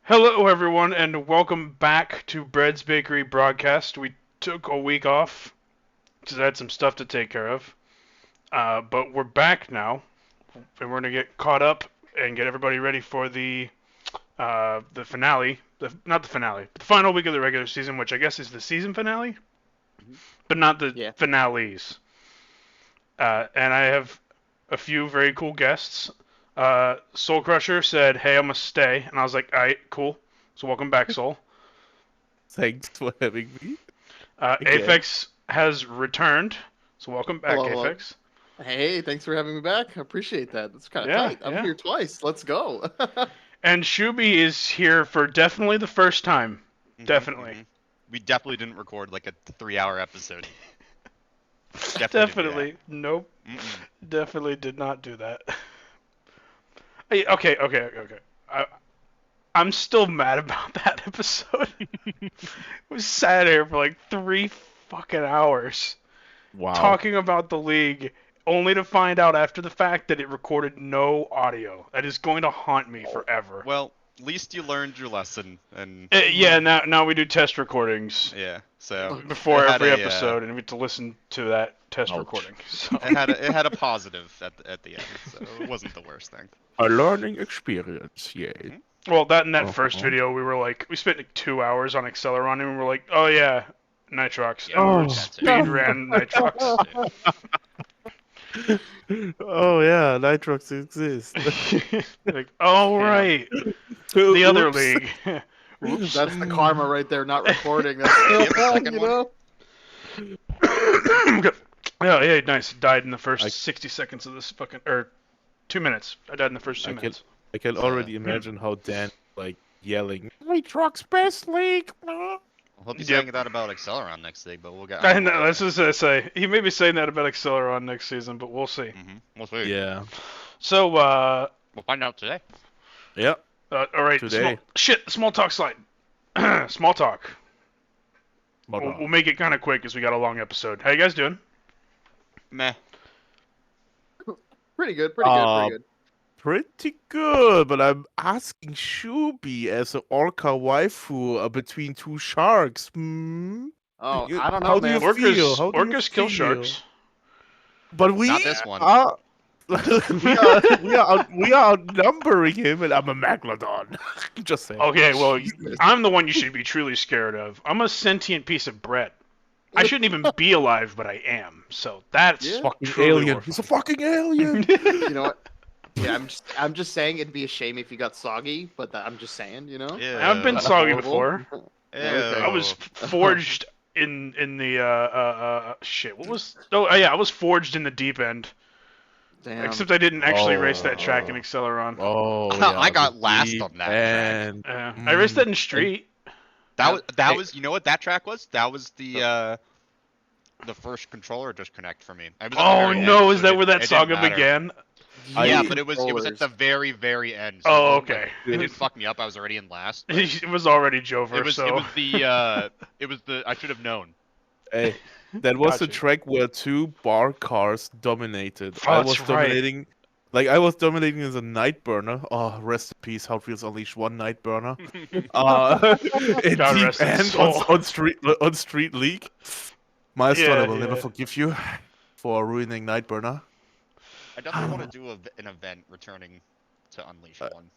Hello, everyone, and welcome back to Bread's Bakery broadcast. We took a week off because I had some stuff to take care of, but we're back now, and we're gonna get caught up and get everybody ready for the finale. Not the finale, but the final week of the regular season, which I guess is the season finale, but not the Yeah. finales. And I have a few very cool guests. Soul Crusher said, "Hey, I'm gonna stay," and I was like, "All right, cool." So welcome back, Soul. Thanks for having me again. Aphx has returned, so welcome back, Hello, hello. Aphx. Hey, thanks for having me back. I appreciate that. That's kind of Yeah, tight. I'm yeah. here twice. Let's go. And Shooby is here for definitely the first time. Definitely. We definitely didn't record like a 3-hour episode. Definitely. Nope. Definitely did not do that. Hey, okay. I'm still mad about that episode. We sat here for like 3 fucking hours Wow. talking about the league, only to find out after the fact that it recorded no audio. That is going to haunt me forever. Well, at least you learned your lesson, and Yeah, now we do test recordings yeah, so before it had every a, episode, and we get to listen to that test Ouch. recording. So. it had a positive at the end, so it wasn't the worst thing. A learning experience, yay. Well, that in that Uh-huh. first video, we spent like 2 hours on Acceleron, and we were like, oh yeah, Nitrox, Yeah, and we Oh, were speed ran Nitrox. Oh yeah, Nitrox exists. Like, oh right, the other league. Oops. That's the karma right there. Not recording. That's You have a second you one? know. Yeah, nice. Died in the first I- 60 seconds of this fucking, or 2 minutes. I died in the first 2 I can- minutes. I can already imagine how Dan like yelling, Nitrox best league. I hope he's Yep. saying that about Acceleron next week, but we'll get. I know, that's just what I say. He may be saying that about Acceleron next season, but we'll see. We'll see. Yeah. So, We'll find out today. Yeah. all right. Today. Small talk slide. Small talk. But, We'll make it kind of quick because we got a long episode. How you guys doing? Meh. Pretty good. Pretty good. pretty good, but I'm asking Shooby as an orca waifu between two sharks. Oh, You- I don't know, how do man. you feel? How do you Orcas kill feel? sharks. But we Not this one. are we are outnumbering him, and I'm a megalodon. Just saying. Okay, well, Jesus. I'm the one you should be truly scared of. I'm a sentient piece of bread. I shouldn't even be alive, but I am. So that's Yeah. Fucking truly alien. horrifying. He's a fucking alien. You know what? Yeah, I'm just saying it'd be a shame if you got soggy, but I'm just saying, you know. Yeah. I've been That's soggy horrible. before. Okay. I was forged in the shit. What was? Oh yeah, I was forged in the deep end. Damn. Except I didn't actually race that track in Oh. Acceleron. Oh, I got the last deep on that track. end. I raced that in street. That was you know what that track was? That was the first controller disconnect for me. I was at the Oh very no, end, is so that it where that didn't saga matter. began? Yeah, I- but it was at the very end. So Oh, it wasn't, okay. like, it didn't fuck me up. I was already in last. but It was already Jover, It was so it was the I should have known. Hey, that was the Gotcha. track where two bar cars dominated. Oh, I that's was right. dominating, I was dominating as a night burner. Oh, rest in peace. Hot Wheels Unleashed one night burner. In God deep rest his end soul. on Street League. Milestone, Yeah, I will never yeah. forgive you for ruining night burner. I definitely want to do an event returning to Unleash one.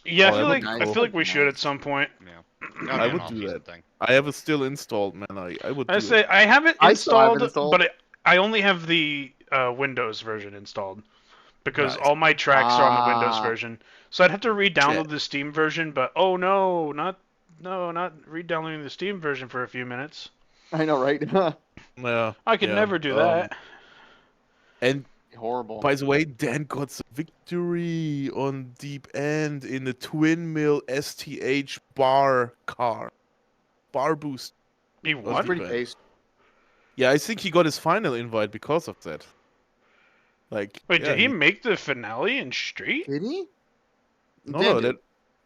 Yeah, Oh, that would be I cool. feel like we should at some point. Yeah. I would do that. Thing. I have it still installed, man. I would do I say it. I have it I still have installed, it installed. but I only have the Windows version installed because Nice. all my tracks are on the Windows Ah. version. So I'd have to re-download Shit. the Steam version, but oh no, not re-downloading the Steam version for a few minutes. I know, right? Yeah. I could yeah. never do that. And Horrible. by the way, Dan got the victory on deep end in the twin mill STH bar car. Bar boost. He That's That's won? pretty bad. based. Yeah, I think he got his final invite because of that. Like, Wait, yeah, did he make the finale in Street? Did he? No, that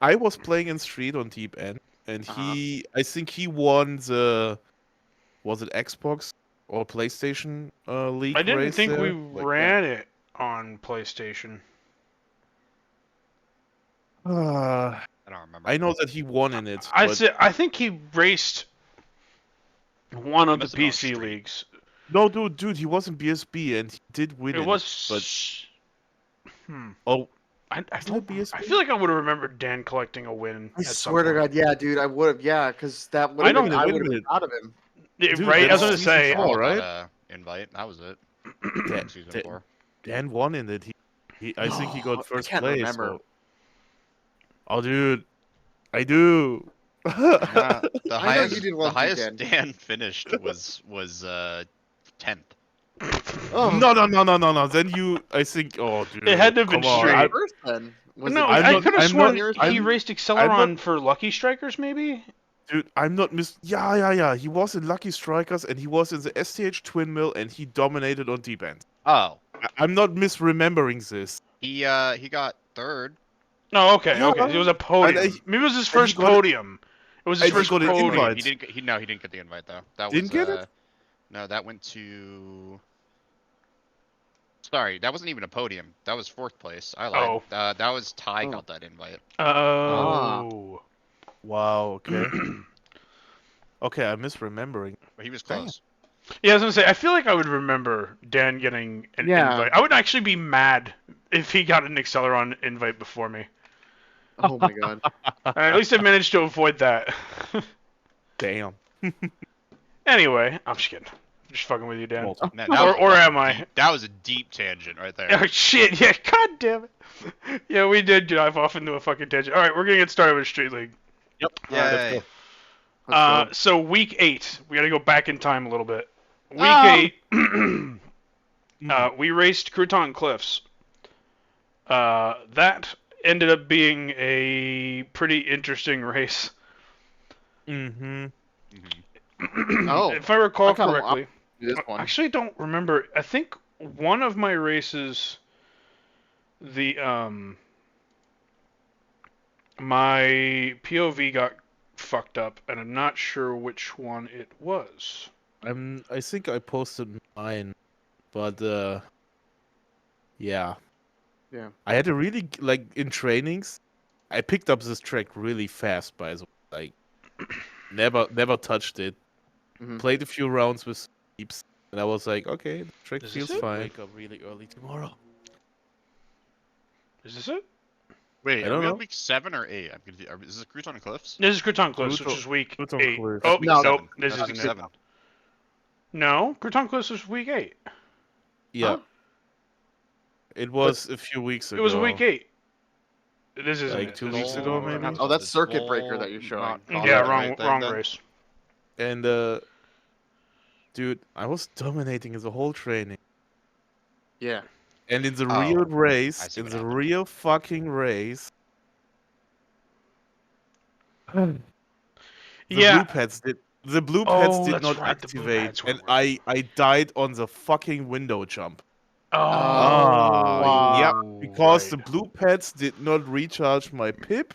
I was playing in street on deep end, and I think he won the, was it Xbox or PlayStation league I didn't race think we there? Like, ran it on PlayStation. I don't remember. I know that he won in it. I but... said I think he raced one of the Must have been on PC street. leagues. No, dude, he was in BSB and he did win It in was. but Hmm. oh, I Isn't it don't. I BSB? feel like I would have remembered Dan collecting a win. I at some swear to point. God, yeah, dude, I would have, yeah, because that would I have don't- been, I wait a would have been minute. proud of him. Yeah, Dude, right? I was that's gonna season say. four. I right? got a invite. That was it. Dan, Season 4. Dan won in it. I think he got I first can't place. remember. So... Oh, dude, I do. The I know you highest, did the well too, highest Dan. Dan finished was 10th. Oh, No. Then I think. Oh, dude. It had to have been come on. straight. first then. Was No, it I'm I not- could have I'm sworn not- he I'm- raced I'm Acceleron not- for Lucky Strikers, maybe. Dude, I'm not Yeah. He was in Lucky Strikers and he was in the STH Twin Mill and he dominated on deep end. Oh, I'm not misremembering this. he got 3rd. No, okay. Yeah, It was a podium. and Maybe it was his and he first got- podium. It was his and he first got an podium. invite. He didn't get the invite though. That Didn't was get it? No, that went to. Sorry, that wasn't even a podium. That was 4th place. I lied. Oh. That was Ty Oh. got that invite. Oh. Wow, okay. Okay, I'm misremembering. But he was Damn. close. Yeah, I was gonna say. I feel like I would remember Dan getting an Yeah. invite. I would actually be mad if he got an Acceleron invite before me. Oh my God. At least I managed to avoid that. Damn. Anyway, I'm just kidding. Just fucking with you, Dan. Well, That Or- was a or fucking am I? That was a deep tangent right there. Oh shit! Yeah, god damn it. Yeah, we did dive off into a fucking tangent. All right, we're gonna get started with Street League. Yep. Yeah. Let's go. Let's go. So week 8, we gotta go back in time a little bit. Week Oh! 8, we raced Crouton Cliffs. That ended up being a pretty interesting race. Mm-hmm. Oh, If I recall I kinda- correctly. This I one. actually don't remember. I think one of my races, my POV got fucked up, and I'm not sure which one it was. I think I posted mine, but yeah. Yeah. I had a really in trainings. I picked up this track really fast, by the way. Like, never touched it. Mhm. Played a few rounds with peeps, and I was like, okay, the track Is this feels it? fine. Wake up really early tomorrow. Is this it? Wait, I are don't we know. on week 7 or 8? I'm confused. Is this Crouton Cliffs? This is Crouton Cliffs, which Crouton- is week Crouton 8. Cliffs. Oh, Week No, nope, 7. this That's isn't week it. 7. No, Crouton Cliffs was week 8. Yeah. Huh? It was a few weeks ago. It was week 8. This isn't Like it. 2 This weeks is- ago, maybe? Oh, that's Circuit Breaker that you're showing. Yeah, wrong then. race. And dude, I was dominating the whole training. Yeah. And in the Oh, real I race, see in what the happened. real fucking race, the Yeah. blue pads did that's not right, the blue activate, pads and weren't I died on the fucking window jump. Oh, Ah, yep, because right. the blue pads did not recharge my pip,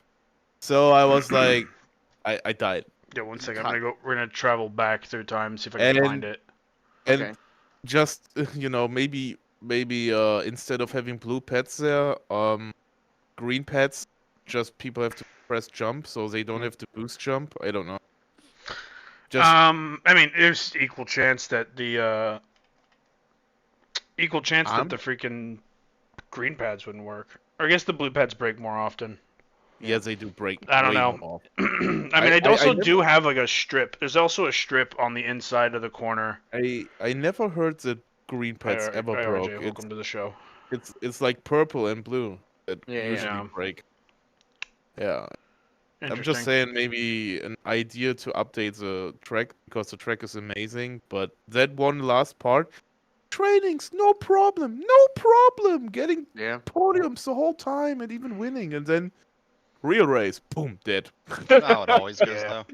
so I was like, I died. Yeah, one second. We're gonna travel back through time, see if I can And- find it. And Okay. just maybe instead of having blue pads there, green pads, just people have to press jump, so they don't have to boost jump. I don't know. Just I mean, there's equal chance that the freaking green pads wouldn't work. Or I guess the blue pads break more often. yeah, they do break. I don't way know. more. I mean, I also never- do have like a strip. There's also a strip on the inside of the corner. I never heard that green pads ever broke. RJ, welcome to the show. It's like purple and blue that Yeah, yeah. usually Yeah. break. Yeah, I'm Interesting. just saying maybe an idea to update the track because the track is amazing, but that one last part, trainings, no problem, getting Yeah. podiums the whole time and even winning, and then real race, boom, dead. That's how it always goes, Yeah.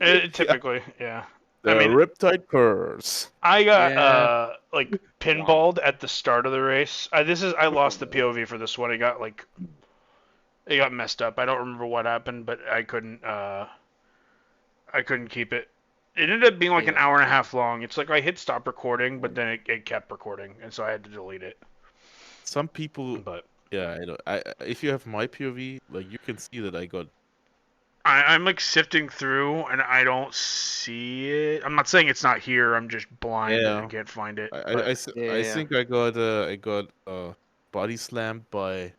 though. Typically, yeah. The I mean- Riptide curse. I got Yeah. like pinballed at the start of the race. I lost the POV for this one. It got messed up. I don't remember what happened, but I couldn't keep it. It ended up being like an Yeah. hour and a half long. It's like I hit stop recording, but then it kept recording, and so I had to delete it. Some people, But yeah, I know. If you have my POV, like you can see that I got I'm like sifting through and I don't see it. I'm not saying it's not here. I'm just blind and I Yeah. can't find it. I, but- I, s- Yeah, I yeah. think I got body slammed by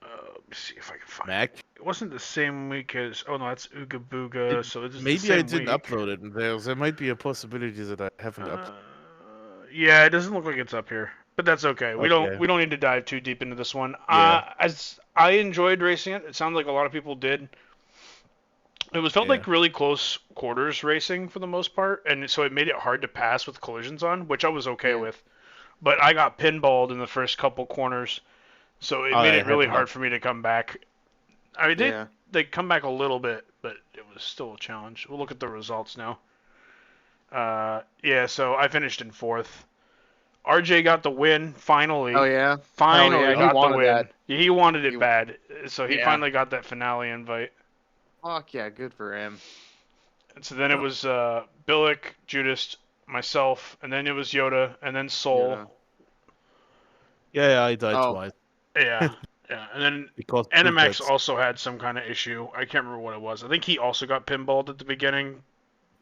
let me see if I can find it. Mac. It wasn't the same week as. Oh no, that's Ooga Booga. So it's the Maybe same I didn't week. upload it. There might be a possibility that I haven't uploaded. Yeah, it doesn't look like it's up here, but that's okay. We Okay. don't need to dive too deep into this one. Yeah. As I enjoyed racing it, it sounds like a lot of people did. It was felt Yeah. like really close quarters racing for the most part, and so it made it hard to pass with collisions on, which I was okay Yeah. with. But I got pinballed in the first couple corners, so it I made it really haven't hard for me to come back. I mean, Yeah. they come back a little bit, but it was still a challenge. We'll look at the results now. Yeah, so I finished in 4th. RJ got the win finally. Oh yeah. Finally Hell yeah, he got the wanted win. that. He wanted it He- bad, so he Yeah. finally got that finale invite. Fuck yeah, good for him. And so then it was Billick, Judas, myself, and then it was Yoda, and then Soul. Yoda. Yeah, I died Oh. twice Yeah, yeah. And then because Animax Bluepets- also had some kind of issue. I can't remember what it was. I think he also got pinballed at the beginning.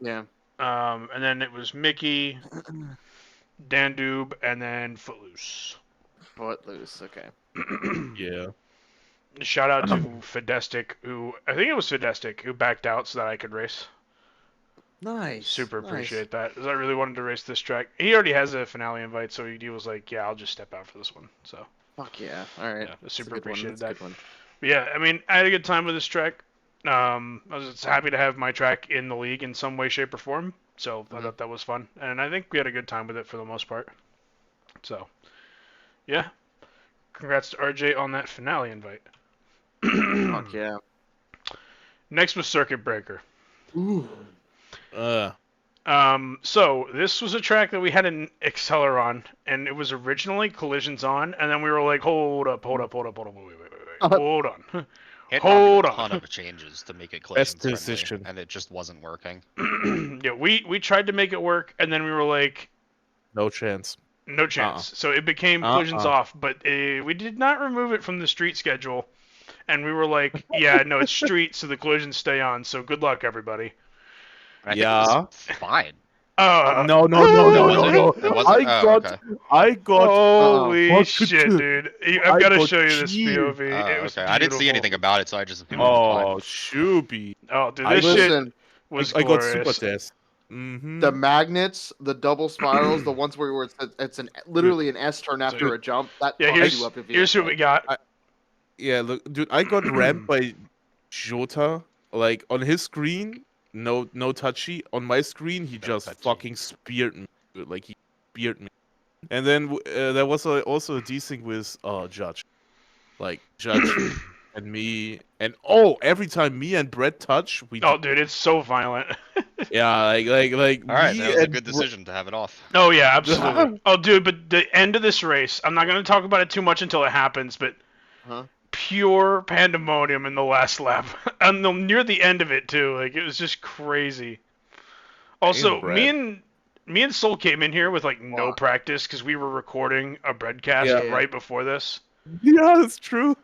Yeah. And then it was Mickey, Dandoob, and then Footloose. Footloose. Okay. Yeah. Shout out to Fedestic, who I think it was Fedestic who backed out so that I could race. Nice. Super nice. appreciate that, because I really wanted to race this track. He already has a finale invite, so he was like, "Yeah, I'll just step out for this one." So Fuck yeah. All right. yeah, I That's a super good one, appreciated that's a that. good one. But yeah, I mean, I had a good time with this track. I was just happy to have my track in the league in some way, shape, or form. So I thought that was fun, and I think we had a good time with it for the most part. So yeah, congrats to RJ on that finale invite. Fuck yeah. Next was Circuit Breaker. Ooh. So this was a track that we had an Acceler on, and it was originally Collisions on, and then we were like, hold up, wait, hold on. It Hold a on. ton of changes to make it Best collision decision. friendly, and it just wasn't working. Yeah, we tried to make it work, and then we were like, No chance. no chance. So it became Collisions off, but we did not remove it from the street schedule, and we were like, yeah, no, it's street, so the collisions stay on. So good luck, everybody. And I think it was fine. No. It wasn't? I got. Holy What shit, could- dude! I I've got to got show you this cheese. POV. It was Okay. I didn't see beautiful. anything about it, so I just assumed it was Oh, Shooby. Oh, dude, I this shit Listen, was I got glorious. super test. Mm-hmm. the magnets, the double spirals, the ones where it's literally an S turn after a jump. That Yeah, fucks you up if you here's what we got. Yeah, look, dude, I got rammed by Jota. Like on his screen, no touchy. On my screen, he just touchy. fucking speared me. Dude. Like he speared me. And then there was also a desync with Judge, like Judge and me, and every time me and Brett touch, we Oh, dude, it's so violent. yeah, like All right, me that was a and good decision to have it off. Oh yeah, absolutely. Oh, dude, but the end of this race, I'm not gonna talk about it too much until it happens, but Huh? pure pandemonium in the last lap, and near the end of it too. Like it was just crazy. Also, Brad. me and Soul came in here with like no Wow. practice because we were recording a broadcast Yeah. right before this. Yeah, that's true.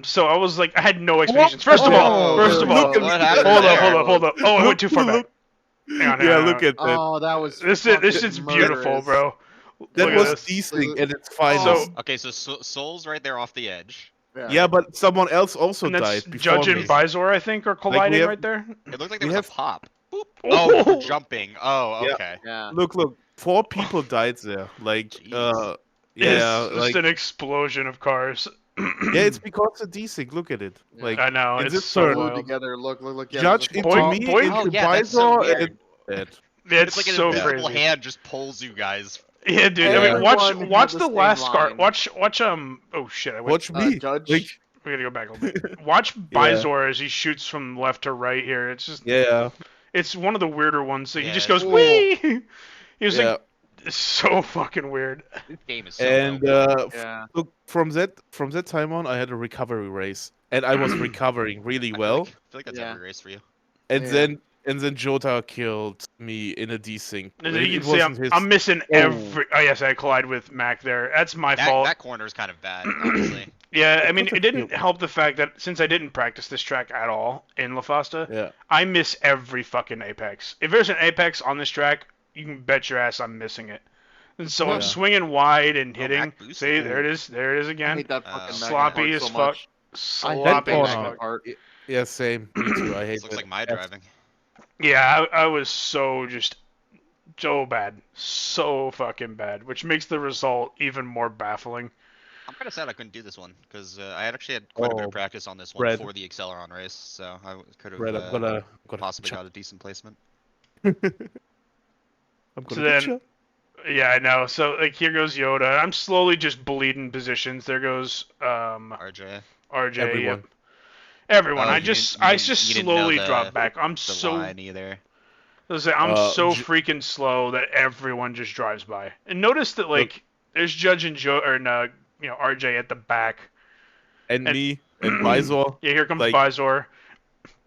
So I was like, I had no expectations. First of all, Whoa, hold look at what me. happened up, there? hold up. Oh, I went too far back. Hang on, Yeah, look at that. Oh, that was this fucking shit's beautiful, murderous. bro. That Look at was this. desync at its finest. So- Okay, so Soul's right there off the edge. Yeah, but someone else also And that's died before Judge me. and Visor, I think, are colliding have- right there. It looked like there We was have- a pop. Boop. Oh. Oh, for jumping. Oh, Yeah. okay. Yeah. Look, 4 people died there. Like, Jeez. yeah, It's like, just an explosion of cars. yeah, it's because of desync. Look at it. Yeah. Like, I know, in it's this so turn, Glued wild. together. Look. Yeah, Judge there's a into Boink, me, boink. into Oh, yeah, that's so Visor, weird. and Yeah, It's like an so invisible crazy. hand just pulls you guys. Yeah, dude. I Yeah. mean, watch Everyone had the the same last car. line. Watch Oh shit! I went. watch me. Judge. Like, We gotta go back a little bit. Watch Bizor as he shoots from left to right here. It's just, yeah, it's one of the weirder ones. So he Yeah, just it's goes cool. wee. He was yeah. like, it's so fucking weird. This game is so And dope. Yeah. look, from that time on, I had a recovery race, and I was recovering really well. I feel like that's Yeah. every race for you. And Yeah. then Jota killed me in a desync. And It you can see wasn't his. I'm missing every. Oh yes, I collide with Mac there. That's my fault. That corner is kind of bad, honestly. Yeah, I mean, could it have didn't killed help the fact that since I didn't practice this track at all in La Fosta, me. Yeah. I miss every fucking apex. If there's an apex on this track, you can bet your ass I'm missing it. And so I'm Yeah. swinging wide and hitting. Mac boosted. See, there it is. There it is I again. hate that fucking Sloppy magnet as part so fuck. much. I hate Sloppy that Oh, as no. magnet fuck. part. Yeah, same. Me too. I hate This looks that. like my driving. Yeah, I was so bad. So fucking bad. Which makes the result even more baffling. I'm kind of sad I couldn't do this one because I had actually had quite a bit Oh, of practice on this one Brad. for the Acceleron race, so I could Brett, I'm have gonna possibly got a decent placement. I'm So gonna then- get you. Yeah, I know. So like here goes Yoda. I'm slowly just bleeding positions. There goes RJ. RJ. Everyone. Yep. Everyone. Oh, I you just didn't- you I didn't- just you didn't know slowly the- drop back. I'm The so line either. I'm so J- freaking slow that everyone just drives by. And notice that like there's Judge and Joe or RJ at the back. And And- me and Bizor. Yeah, here comes Like- Bizor.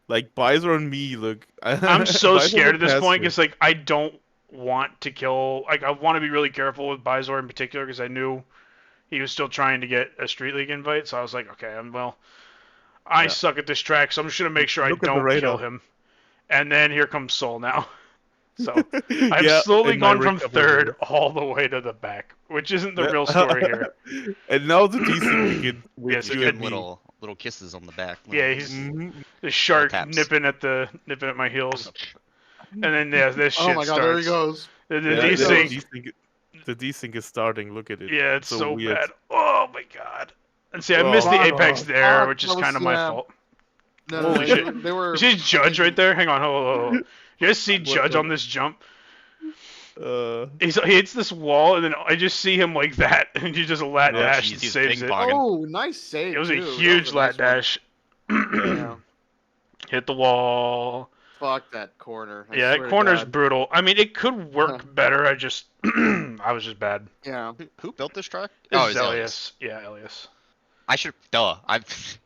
Like Bizor and me, look. I'm so Bizor scared would at this pass point me. because like I don't want to kill. Like I want to be really careful with Bizor in particular because I knew he was still trying to get a Street League invite. So I was like, okay, I Yeah. suck at this track, so I'm just gonna make sure Look I at the don't radar. kill him. And then here comes Soul now. So I've Yeah, slowly in my gone from recovery. third all the way to the back, which isn't the Yeah. real story here. And now the DC begin with Yes, you it and me. Little kisses on the back. Yeah, he's Mhm. the shark taps. nipping at my heels, and then this shit Oh my god, there he starts. goes. The Yeah, desync. the desync is starting. Look at it. Yeah, it's so weird. bad. Oh my god. And see, I Oh, missed the fuck. apex there, Fuck, which is that was kind of my slam. fault. No, Holy no, shit. they were. You see Judge right there? Hang on, hold on. You guys see What Judge the- on this jump? Uh, He hits this wall, and then I just see him like that, and he just lat Oh, dash jeez, and he's saves it. ping-ponging. Oh, nice save. It was a too. That huge a lat nice one. dash. Yeah. Hit the wall. Fuck that corner. I Yeah, swear that to corner's God. brutal. I mean, it could work better. I just, I was just bad. Yeah. Who built this truck? It's it's Elias. Yeah, Elias. I should. I've.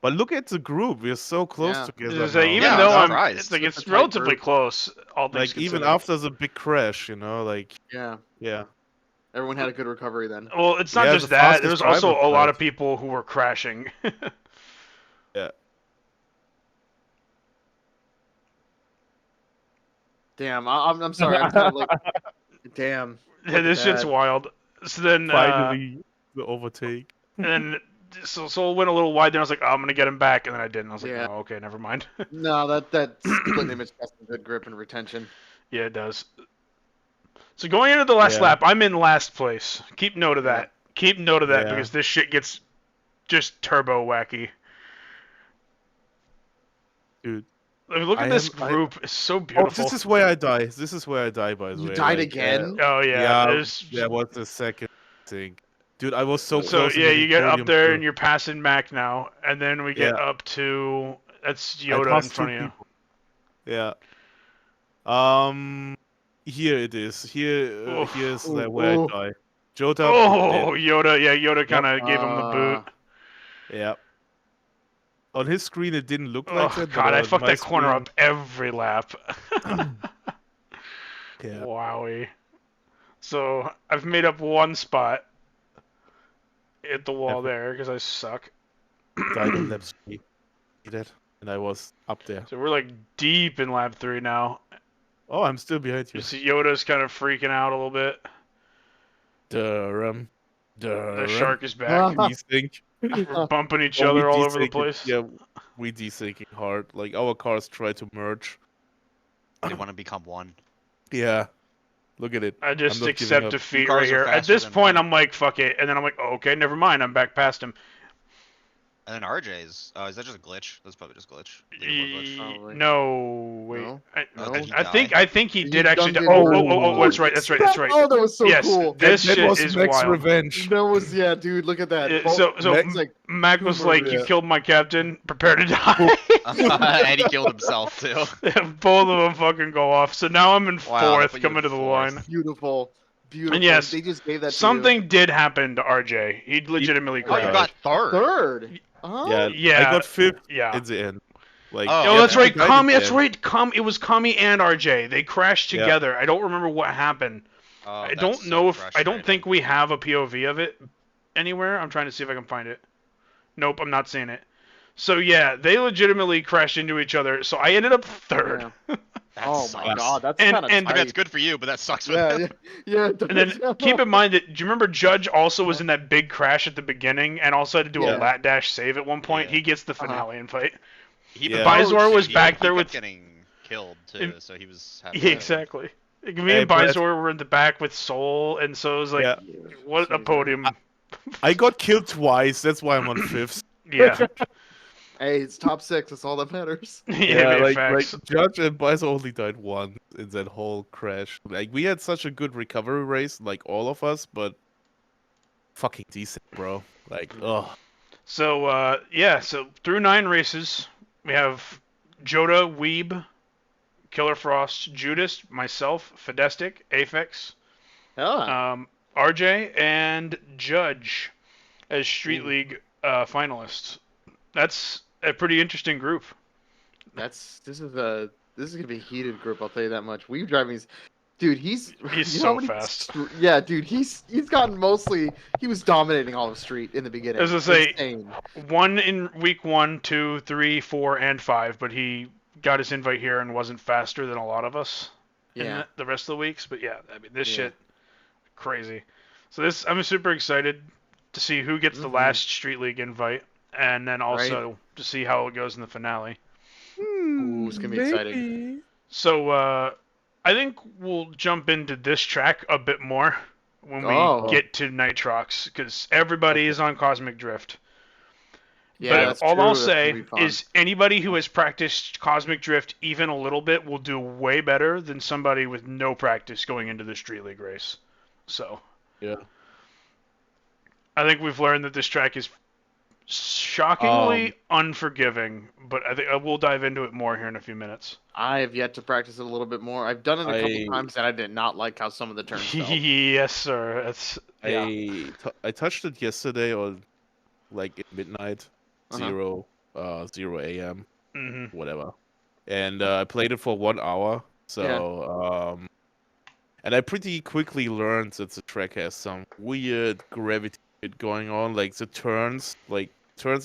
but look at the group. We're so close Yeah. together. It's like, now. even Yeah, though I'm I'm, surprised. it's like It's it's a tight relatively group. close. All things Like even considered. after the big crash, like Yeah. yeah. Everyone had a good recovery then. Well, it's not Yeah, just the that. There was fastest also driver a lot crashed. of people who were crashing. Yeah. Damn, I'm sorry. I'm trying to like. Damn. Yeah, at this shit's that. wild. So then, Finally, the overtake. and then Soul went a little wide. Then I was like, oh, I'm gonna get him back, and then I didn't. I was like, Yeah. oh, okay, never mind. No, that split image has some good grip and retention. Yeah, it does. So going into the last Yeah. lap, I'm in last place. Keep note of that. Keep note of that Yeah. because this shit gets just turbo wacky. Dude. Like, look at I this am- I- group. It's so Oh, beautiful. this is where I die. This is where I die, by the You way. died like, again? Oh yeah. Yeah, there's- that was the second thing. Dude, I was so So close. to yeah, getting you get up podium there too. and you're passing Mac now, and then we get Yeah. up to that's I Yoda in passed front two of you. people. Yeah. Here it is. Oof. Here's Ooh, where ooh. I die. Jota. Oh, Yoda. Yeah, Yoda kind of gave him the boot. Yeah. On his screen, it didn't look like Oh that. god, but I on fucked my that corner screen- up every lap. Yeah. Wowie. So I've made up one spot. Hit the wall Epic. there because I suck. Died on lap 3. See that? And I was up there. So we're like deep in lap 3 now. Oh, I'm still behind you. You see Yoda's kind of freaking out a little bit. Durham. The shark is back. Desync. We're bumping each Oh, we other all over the desyncing- place. Yeah, we desyncing hard. Like our cars try to merge. They want to become one. Yeah. Look at it. I just not giving accept up. defeat Cars right are here. At faster this than point, one. I'm like, fuck it. And then I'm like, oh, okay, never mind. I'm back past him. And then RJ's. Oh, is that just a glitch? That's probably just glitch. Leaderboard glitch. Probably. No, wait. No? Oh, did he I think he You did actually. done Oh, did- oh, that's right. That's right. Oh, that was so yes, cool. this that shit was is Max wild. Revenge. That was dude. Look at that. So Max- like Mac was Boomer, like, you yeah. killed my captain. Prepare to die. And he killed himself too. Both of them fucking go off. So now I'm in Wow, they fourth, put you coming in to the fourth. line. beautiful, beautiful. And yes, they just gave that. Something did happen to RJ. He legitimately Oh, you crashed. got to third. you. Third. Huh? Yeah, Yeah. I got 5th Yeah. in the end. Like, Oh, Oh, yeah, that's man. right. I died Kami. at the That's end. right. It was Kami and RJ. They crashed Yeah. together. I don't remember what happened. Oh, I that's don't so know if I don't frustrating. think we have a POV of it anywhere. I'm trying to see if I can find it. Nope, I'm not seeing it. So yeah, they legitimately crashed into each other. So I ended up third. Yeah. That Oh sucks. my god, that's And- kind of and- I mean, tight. it's good for you, but that sucks for Yeah, them. yeah, yeah. It And then does. keep in mind that, do you remember Judge also was in that big crash at the beginning and also had to do a Yeah. lat dash save at one point? Yeah. He gets the finale invite. He Yeah. Visor Oh, was shit. back there he with kept getting killed too, so he was having Yeah, exactly. Me Hey, and Brett. Visor were in the back with Soul, and so it was like, Yeah. what a Jesus. podium. I got killed twice. That's why I'm on 5th. Yeah. Hey, it's top 6. That's all that matters. Yeah, like facts. Judge and Bison only died once in that whole crash. Like we had such a good recovery race, like all of us, but fucking decent, bro. Like, oh, So, so through 9 races, we have Joda, Weeb, Killer Frost, Judas, myself, Fedestic, Aphx, Yeah. RJ, and Judge as Street Ooh. League finalists. That's a pretty interesting group. This is gonna be a heated group. I'll tell you that much. Weave driving's, dude. He's you know so how many fast. Yeah, dude. He's gotten mostly. He was dominating all of Street in the beginning. I was gonna say, Insane. 1 in week 1, 2, 3, 4, and 5, but he got his invite here and wasn't faster than a lot of us in Yeah. the rest of the weeks. But yeah, I mean, this Yeah. shit, crazy. So I'm super excited to see who gets the Mhm. last Street League invite, and then also to see how it goes in the finale. Ooh, it's gonna be exciting. So I think we'll jump into this track a bit more when we Oh. get to Nitrox, because everybody Okay. is on Cosmic Drift. Yeah, But that's all true. I'll That's gonna say be fun. is anybody who has practiced Cosmic Drift even a little bit will do way better than somebody with no practice going into the Street League race. So yeah. I think we've learned that this track is shockingly unforgiving, but I think we'll dive into it more here in a few minutes. I have yet to practice it a little bit more. I've done it a couple times, and I did not like how some of the turns felt. Yes, sir. That's I touched it yesterday or like at midnight, Uh-huh. 0 a.m. hmm whatever, and I played it for 1 hour. So and I pretty quickly learned that the track has some weird gravity going on. Like the turns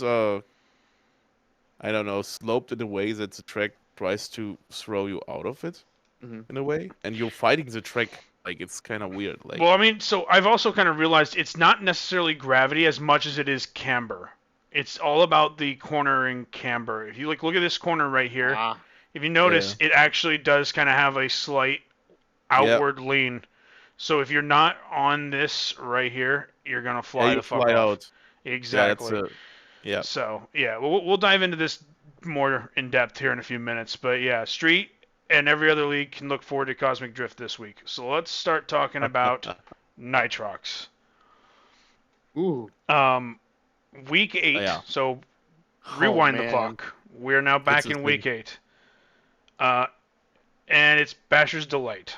are, I don't know, sloped in a way that the track tries to throw you out of it Mhm. in a way, and you're fighting the track. Like it's kind of weird. Like Well, I mean, so I've also kind of realized it's not necessarily gravity as much as it is camber. It's all about the cornering camber. If you look at this corner right here, Ah, if you notice, it actually does kind of have a slight outward lean. So if you're not on this right here, you're gonna fly you the fuck fly off. out. Exactly. Yeah. So yeah, we'll dive into this more in depth here in a few minutes. But yeah, Street and every other league can look forward to Cosmic Drift this week. So let's start talking about Nitrox. ooh. Week 8. Yeah. So rewind the man. clock. We're now back a in thing. week 8. And it's Basher's Delight.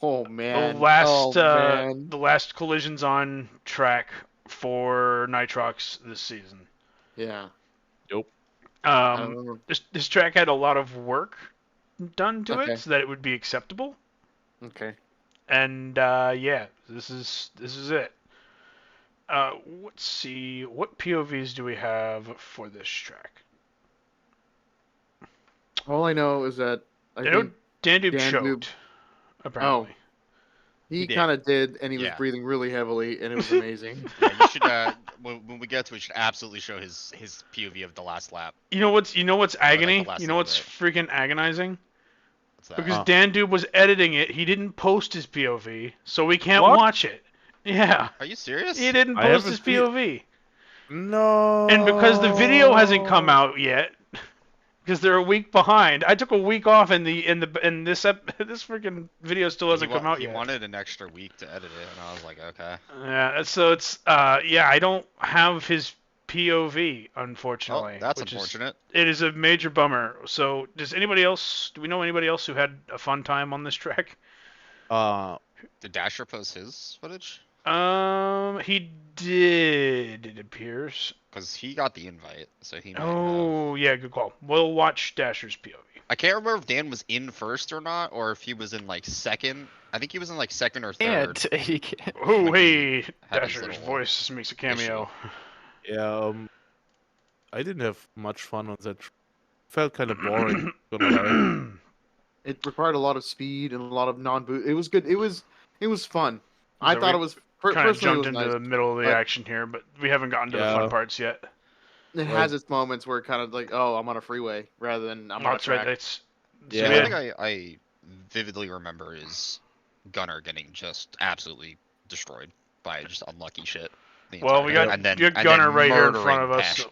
Oh man. The last collisions on track for Nitrox this season. Yeah. Nope. I don't remember. This track had a lot of work done to Okay. it so that it would be acceptable. Okay. And yeah, this is it. Let's see, what POVs do we have for this track? All I know is that I I know think Dandoob Dandoob- choked, apparently. he did. kind of did, and he was Yeah. breathing really heavily, and it was amazing. Yeah, you should when we get to it, we should absolutely show his POV of the last lap. You know what's agony? last You know what's little freaking agonizing? What's that? Because Huh. Dandoob was editing it, he didn't post his POV, so we can't What? watch it. Yeah, Are you serious? he didn't I post haven't his seen- POV. No. And because the video hasn't come out yet, because they're a week behind. I took a week off, and this freaking video still hasn't come out He yet. wanted an extra week to edit it, and I was like, okay. Yeah, so it's I don't have his POV, Oh, unfortunately. that's which unfortunate. It is a major bummer. So do we know anybody else who had a fun time on this track? Did Dasher post his footage? He did, it appears. Because he got the invite, so he might have. Oh, yeah, good call. We'll watch Dasher's POV. I can't remember if Dan was in first or not, or if he was in like second. I think he was in like second or Yeah, third. he can't. Oh, When he hey, had his Dasher's little voice makes a cameo. Yeah, I didn't have much fun on that. Felt kind of boring. Gonna lie. It required a lot of speed and a lot of non-boot. It was good. It was fun. I So thought we it was kind of personally it jumped was into nice. the middle of the but action here, but we haven't gotten to the fun Yeah. parts yet. It Like- has its moments where it kind of like, oh, I'm on a freeway rather than I'm Oh, on a that's right. track. That's so Yeah. we The had- only thing I vividly remember is Gunner getting just absolutely destroyed by just unlucky shit. the well, entire we time, got and then, good and Gunner then right here in front murdering of us. Pesh. so-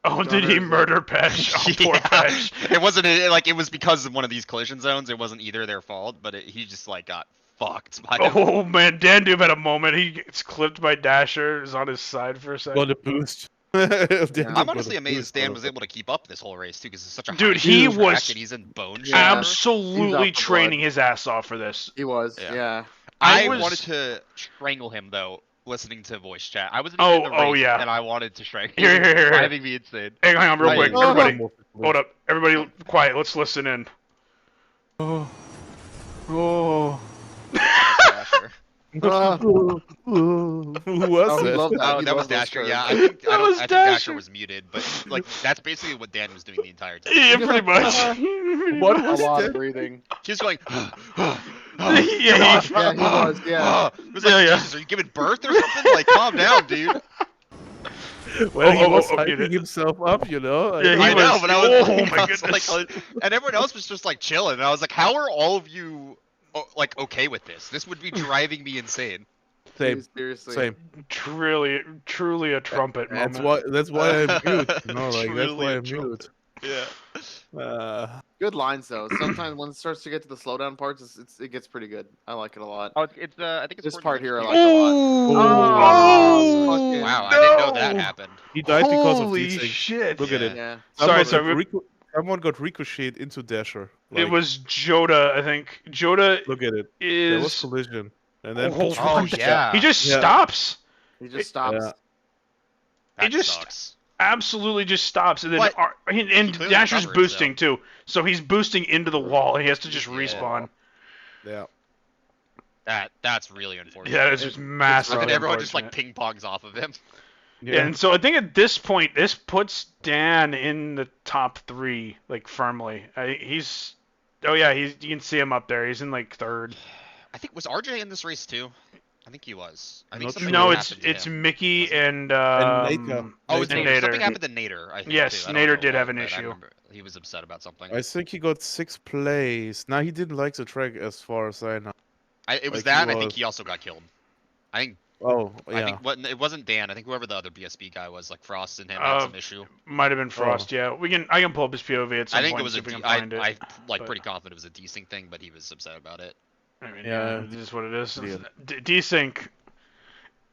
Oh, did he Gunner's a- murder Pesh? Oh, poor Yeah. Pesh. It wasn't like it was because of one of these collision zones. It wasn't either their fault, but he just like got fucked by him. Oh man, Dan Doob had a moment. He gets clipped by Dasher. Is on his side for a second. Got a boost. I'm honestly amazed Dan was able to keep up this whole race too, because it's such a Dude, high he speed track was and he's in bone Yeah. shatter. Absolutely He's up for training his ass off for this. He was, Yeah. yeah. I I was- wanted to strangle him though, listening to voice chat. I wasn't Oh, even in the race, oh, yeah. and I wanted to strangle Here, him. here, here, here. Driving me insane. Hang on, real Right. quick, Oh. everybody. Hold up, everybody, quiet. Let's listen in. Oh, oh. Dasher. Who was Oh, he it? loved that. Oh, He that was loved those Dasher. curves. Yeah, I think That was I think Dasher. Dasher was muted, but like that's basically what Dan was doing the entire time. Yeah, pretty much. What A was lot that? of breathing. He was going. Yeah, Yeah, he was, yeah. It was like, Yeah, yeah. Jesus, are you giving birth or something? Like, calm down, dude. Well, he Oh, was mute it. hyping himself up, you know. Yeah, he I know, was- but I was, oh like, my I was goodness. like, and everyone else was just like chilling, and I was like, how are all of you like okay with this? This would be driving me insane. Same, Seriously. same. truly a trumpet That's moment. why. That's why I'm mute. You know, like that's Truly why a I'm mute. Yeah. Good lines though. Sometimes when it starts to get to the slowdown parts, it gets pretty good. I like it a lot. Oh, it's I think it's This towards part the here I end. like a lot. Oh, fuck it. Wow, I didn't know that no. happened. He died because of Holy these things. shit! Look at it. Yeah. Sorry, Someone got ricocheted into Dasher. It Like, was Joda, I think. Joda Look at it. There was is. collision, and then Oh, Oh yeah. He just Yeah. stops. He just stops. Yeah. That it just- sucks. Absolutely just stops, and then But and he clearly Dasher's recovered, boosting too. So he's boosting into the wall, and he has to just Yeah. respawn. Yeah. That's really unfortunate. Yeah, it's just massive. And then really everyone just like unfortunate. ping pongs off of him. Yeah. And so I think at this point, this puts Dan in the top 3, like firmly. He's, oh yeah, you can see him up there. He's in like 3rd. I think was RJ in this race too. I think he was. I think Not something sure. No, happened to it's him. Mickey Was it? and Nater. Oh, it's and Nader. Nader. Something happened to Nader. I think, Yes, too. I don't Nader know did what, have an but I issue. remember he was upset about something. I think he got 6th place. Now he didn't like the track as far as I know. It was like, that. he And I think was- he also got killed. I think. Oh, I yeah. think it wasn't Dan. I think whoever the other BSB guy was, like Frost and him had some issue. might have been Frost. Yeah, I can pull up his POV at some I think point it was and see a. if we can find it. I like but- pretty confident it was a desync thing, but he was upset about it. I mean, Yeah. this is what it is. Yeah. Desync.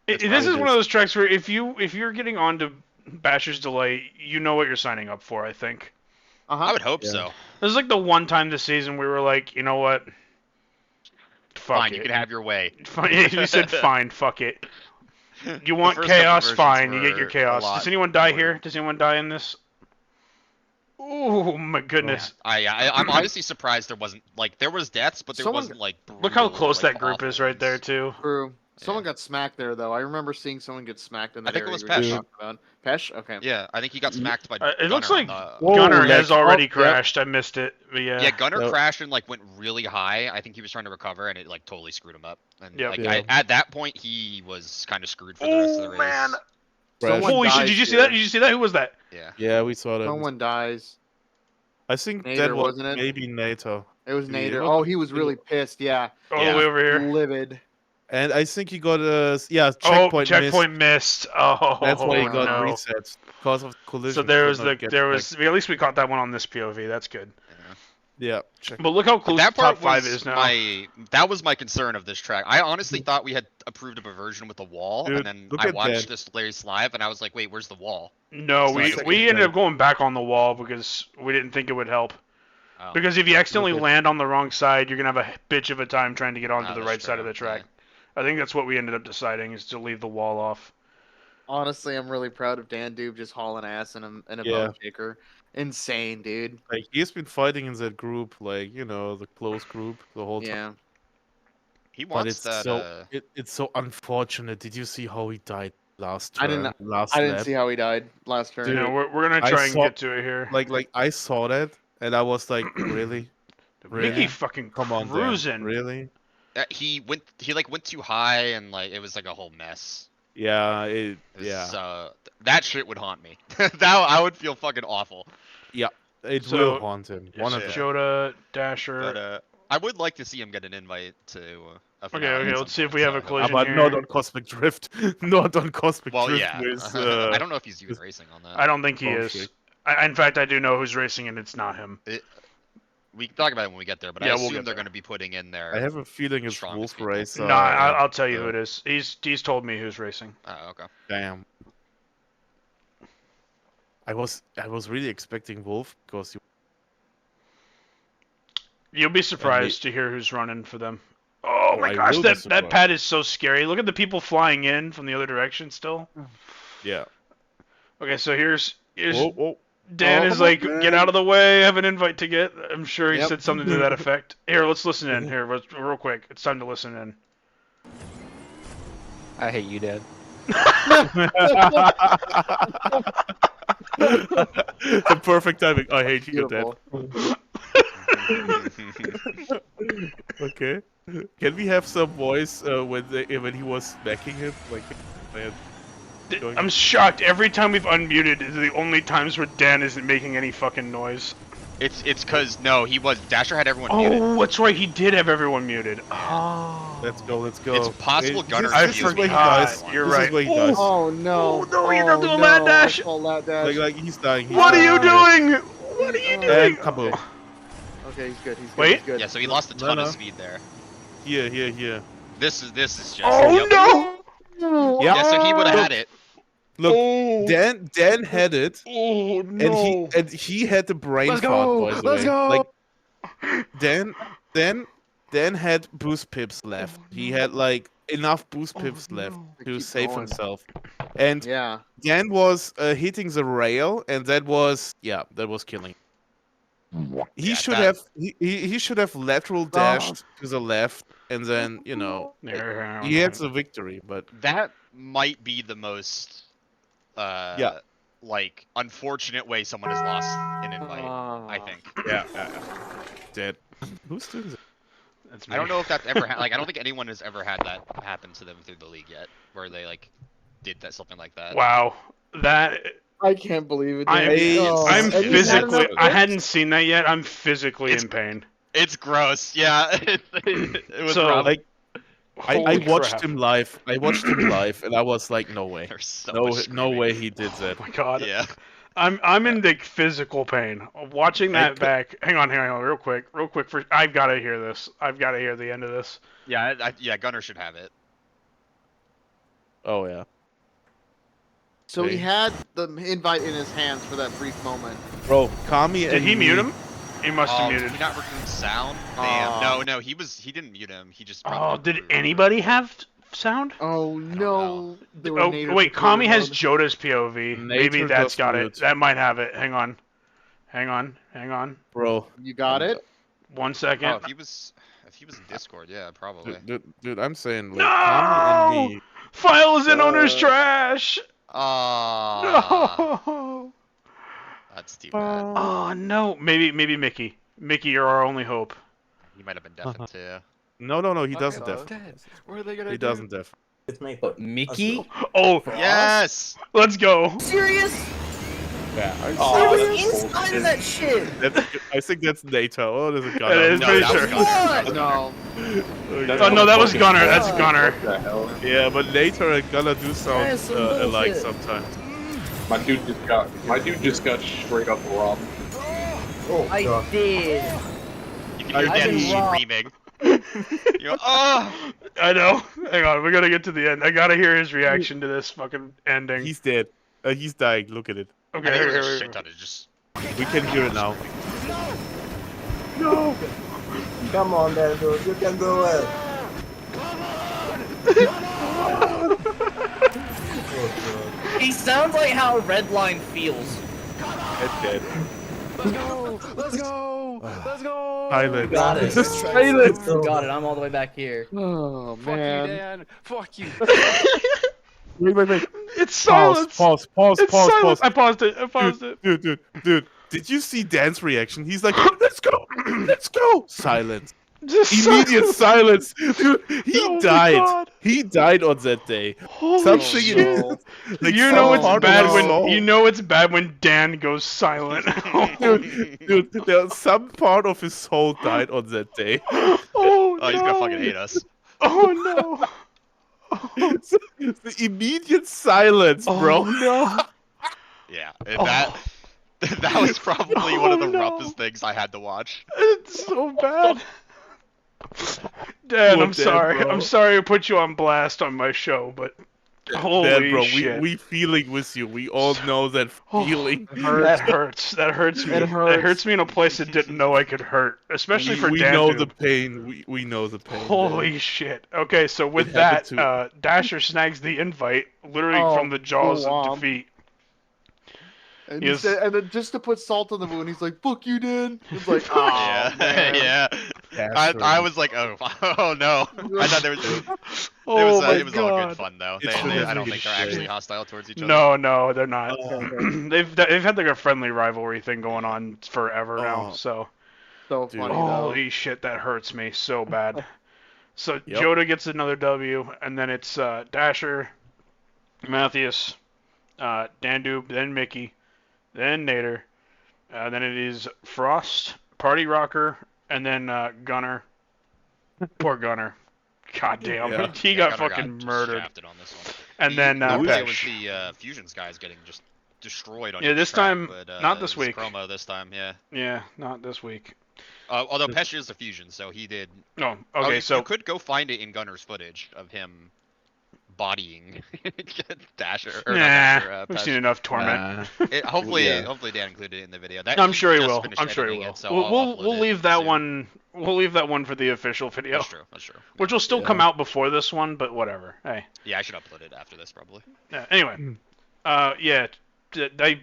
That's This probably is one of those tracks where if you're getting onto Basher's Delay, you know what you're signing up for. I think Uh-huh. I would hope Yeah. so. this is like the one time this season we were like, you know what? Fuck Fine, it. you can have your way. Fine. We said fine. Fuck it. You want The first couple chaos? versions Fine. You get your were a chaos. lot Does anyone die shorter. here? Does anyone die in this? Oh my goodness! I'm honestly surprised there wasn't like there was deaths, but there Someone- wasn't like. Look how brutal, close like, that group awful is right ones. there too. True. Someone Yeah. got smacked there though. I remember seeing someone get smacked in that I think it area was we were Pesh. talking about. Pesh? Okay. Yeah, I think he got smacked by. It looks Gunner like on Whoa, Gunner like, has already yeah. crashed. I missed it. But yeah. yeah, Gunner Yep. crashed and like went really high. I think he was trying to recover, and it like totally screwed him up. And Yep. like Yeah. at that point, he was kind of screwed for the rest of the Oh race. man! Someone Holy shit! dies Did you see here. that? Did you see that? Who was that? Yeah. Yeah, we saw that. Someone dies. I think Nader, that was wasn't it? maybe Nato. It was Yeah, Nader. it Oh, was- he was really pissed. Yeah. All Yeah. the way over here. Livid. And I think he got a checkpoint. Checkpoint missed. Oh, That's why he got no. reset because of collision. So there could was not get at least we caught that one on this POV. That's good. Yeah. Check. But look how But close that the top part 5 was is now. that was my concern of this track. I honestly thought we had approved of a version with a wall, Dude, and then look I at watched that. this race live, and I was like, wait, where's the wall? No, we Second ended time. up going back on the wall because we didn't think it would help. Oh. Because if you accidentally Okay. land on the wrong side, you're gonna have a bitch of a time trying to get onto Oh, the that's right side of true, the track. yeah. I think that's what we ended up deciding is to leave the wall off. Honestly, I'm really proud of Dan Doob just hauling ass in a Yeah. bone shaker. Insane, dude. Like he's been fighting in that group, like the close group, the whole time. Yeah. He But wants it's that. so it's so unfortunate. Did you see how he died? last I turn, didn't. last I didn't lap. see how he died last turn. You know, we're gonna I try and saw- get to it here. Like I saw that, and I was like, really? Mickey Really? fucking Come on, Dan. cruising. Really? He went too high and like it was like a whole mess. Yeah, It was, yeah. that shit would haunt me. That I would feel fucking awful. It So, will haunt him. It's 100%. Joda, Dasher. But I would like to see him get an invite to a finale Okay, at let's some see if point, we have so a I hope- collision But here. not on Cosmic Drift. Not on Cosmic Well, Drift yeah. with. I don't know if he's even with- racing on that. I don't think he Oh, is. shit. In fact, I do know who's racing, and it's not him. We can talk about it when we get there, but Yeah, I we'll assume get they're there. going to be putting in their. I have a feeling it's strongest Wolf people. Race. No, I'll tell you who it is. He's told me who's racing. Oh, okay. Damn. I was really expecting Wolf because You'll be surprised to hear who's running for them. Oh my I gosh, will be that surprised. pad is so scary. Look at the people flying in from the other direction still. yeah. Okay, so here's Oh, Dan Oh, is like, man. get out of the way. I have an invite to get. I'm sure he Yep. said something to that effect. Here, let's listen in. Here, real quick. It's time to listen in. I hate you, Dad. The perfect timing. I hate you, Dad. Beautiful. Okay. Can we have some voice when he was smacking him? Like, man. I'm shocked. Every time we've unmuted is the only times where Dan isn't making any fucking noise. It's because no, he was Dasher had everyone muted. Oh, that's right. He did have everyone muted. Oh. Let's go. Let's go. It's possible Gunner I This is what he forgot. does. You're This right. is what he does. Oh no! Oh, no, you're not doing no. lat dash. Oh, lat dash. Like he's dying. What are you dying. doing? What are you doing? And kaboom. Okay, he's good. He's good. Wait. He's good. Yeah, so he lost a ton No. of speed there. Here. This is just. Oh yep. no! Yeah. Yeah, so he would have had it. Look, Oh. Dan had it, Oh no! and he had the brain Let's fart, go. by the Let's way. go. Like Dan had boost pips left. He had like enough boost pips left to Keep save going. himself. And Yeah. Dan was hitting the rail, and that was killing. He Yeah, should that- have he should have lateral dashed to the left, and then There, he had the victory. But That might be the most. Yeah. Like unfortunate way someone has lost an invite. I think. yeah, dead. Who's doing that? That's me. I don't know if that's ever like I don't think anyone has ever had that happen to them through the league yet, where they like did that something like that. Wow, that I can't believe it. I'm, dude. Oh, I'm and he's had physically. enough I tips? hadn't seen that yet. I'm physically It's- in pain. It's gross. Yeah. it was So, rough. Like I Holy watched crap. him live. I watched him live, and I was like, no way, There's so no much no screaming. way he did that. Oh my god. Yeah. I'm in like physical pain. Watching that I- back. Hang on, real quick. I've got to hear this. I've got to hear the end of this. Yeah. Yeah. Gunner should have it. Oh yeah. So he Okay. had the invite in his hands for that brief moment. Bro, Kami Did and he mute me- him? He must have Did muted. he not record sound? Damn. Aw. No. He didn't mute him. He just. Oh, did anybody have sound? Oh no! They were Oh native wait, to Kami has mode. Joda's POV. Maybe Nature that's does got mute. it. That might have it. Hang on. bro. You got it. 1 second. Oh, if he was in Discord, yeah, probably. Dude, I'm saying like No! Kami and me. File is in owner's trash. Ah. No. That's too bad. Oh no. Maybe Mickey. Mickey, you're our only hope. He might have been deafened too. No, he doesn't def. What are they gonna He doesn't def. It's me. But Mickey? Oh, Yes. let's go. Serious? Yeah, I was inside of that shit. I think that's NATO. Oh, there's a gun. It is No, pretty that was sure. Gunner. No. Oh no, that was Gunner. That's Gunner. What the hell? Yeah, but later I'm gonna do sound That is some alike bullshit. sometimes. My dude just got straight up robbed. Oh I god. did. You can hear I've Dan been robbed. screaming. You go, oh. I know. Hang on, we gotta get to the end. I gotta hear his reaction to this fucking ending. He's dead. He's dying. Look at it. I Okay, think here, there's a here, shit here. ton of just. We can hear it now. Come on there, dude. You can do it. He sounds like how Redline feels. It's dead. Let's go! Silence. Got it. Silence. Got it. I'm all the way back here. Oh man. Fuck you. Wait. It's silence. Pause. It's silence. I paused it. Dude. Did you see Dan's reaction? He's like, let's go. Silence. Just Immediate silence. Dude, he Oh my died. God. He died on that day. Holy Something shit. in like You some know it's part of bad his when soul- it's bad when Dan goes silent. dude, there's some part of his soul died on that day. Oh Oh, he's gonna fucking hate us. Oh no. The immediate silence, bro. Oh no. Yeah, Oh. that was probably one of the Oh, no. roughest things I had to watch. It's so bad. Dan, Poor I'm Dan, sorry. bro. I'm sorry I put you on blast on my show, but holy Dan, bro, shit. we feeling with you. We all know that feeling. That hurts. That hurts me. It hurts. It hurts me in a place it didn't know I could hurt, especially for we Dan. know Doob. the pain. We know the pain. Holy shit. Okay, so with It that, happened Dasher snags the invite, literally Oh, from the jaws go of on. defeat. And, Yes. and then just to put salt on the wound, he's like, "Fuck you, Dan." It's like, oh Yeah, man. yeah. Dasher. I was like, oh no. I thought there was. Oh my It was all God. good fun though. It's I don't really think they're shit. actually hostile towards each other. No, they're not. Oh. they've had like a friendly rivalry thing going on forever now. Oh. So So Dude. funny though. holy shit, that hurts me so bad. So Yep. Joda gets another W, and then it's Dasher, Matthias, Dan Doob, then Mickey, then Nader, then it is Frost, Party Rocker, and then Gunner. Poor Gunner. God damn, Yeah. he Yeah, got Gunnar fucking just murdered. shafted on this one. And The- then normally it was Pesh. the Fusions guys getting just destroyed on Yeah, each this track, time- but, not this it was week. Chromo this time, yeah. Yeah, not this week. Although Pesh is a Fusion, so he did. Oh, Oh, okay, you, so you could go find it in Gunner's footage of him bodying Dasher. Or not nah, Dasher, we've Pesh. seen enough torment. Hopefully, Yeah. hopefully Dan included it in the video. That, I'm sure he just will. finished I'm sure he editing will. it, so I'll upload We'll it leave that soon. one. We'll leave that one for the official video, That's true. That's true. which will still Yeah. come out before this one. But whatever. Hey. Yeah, I should upload it after this probably. Yeah, anyway. Yeah. I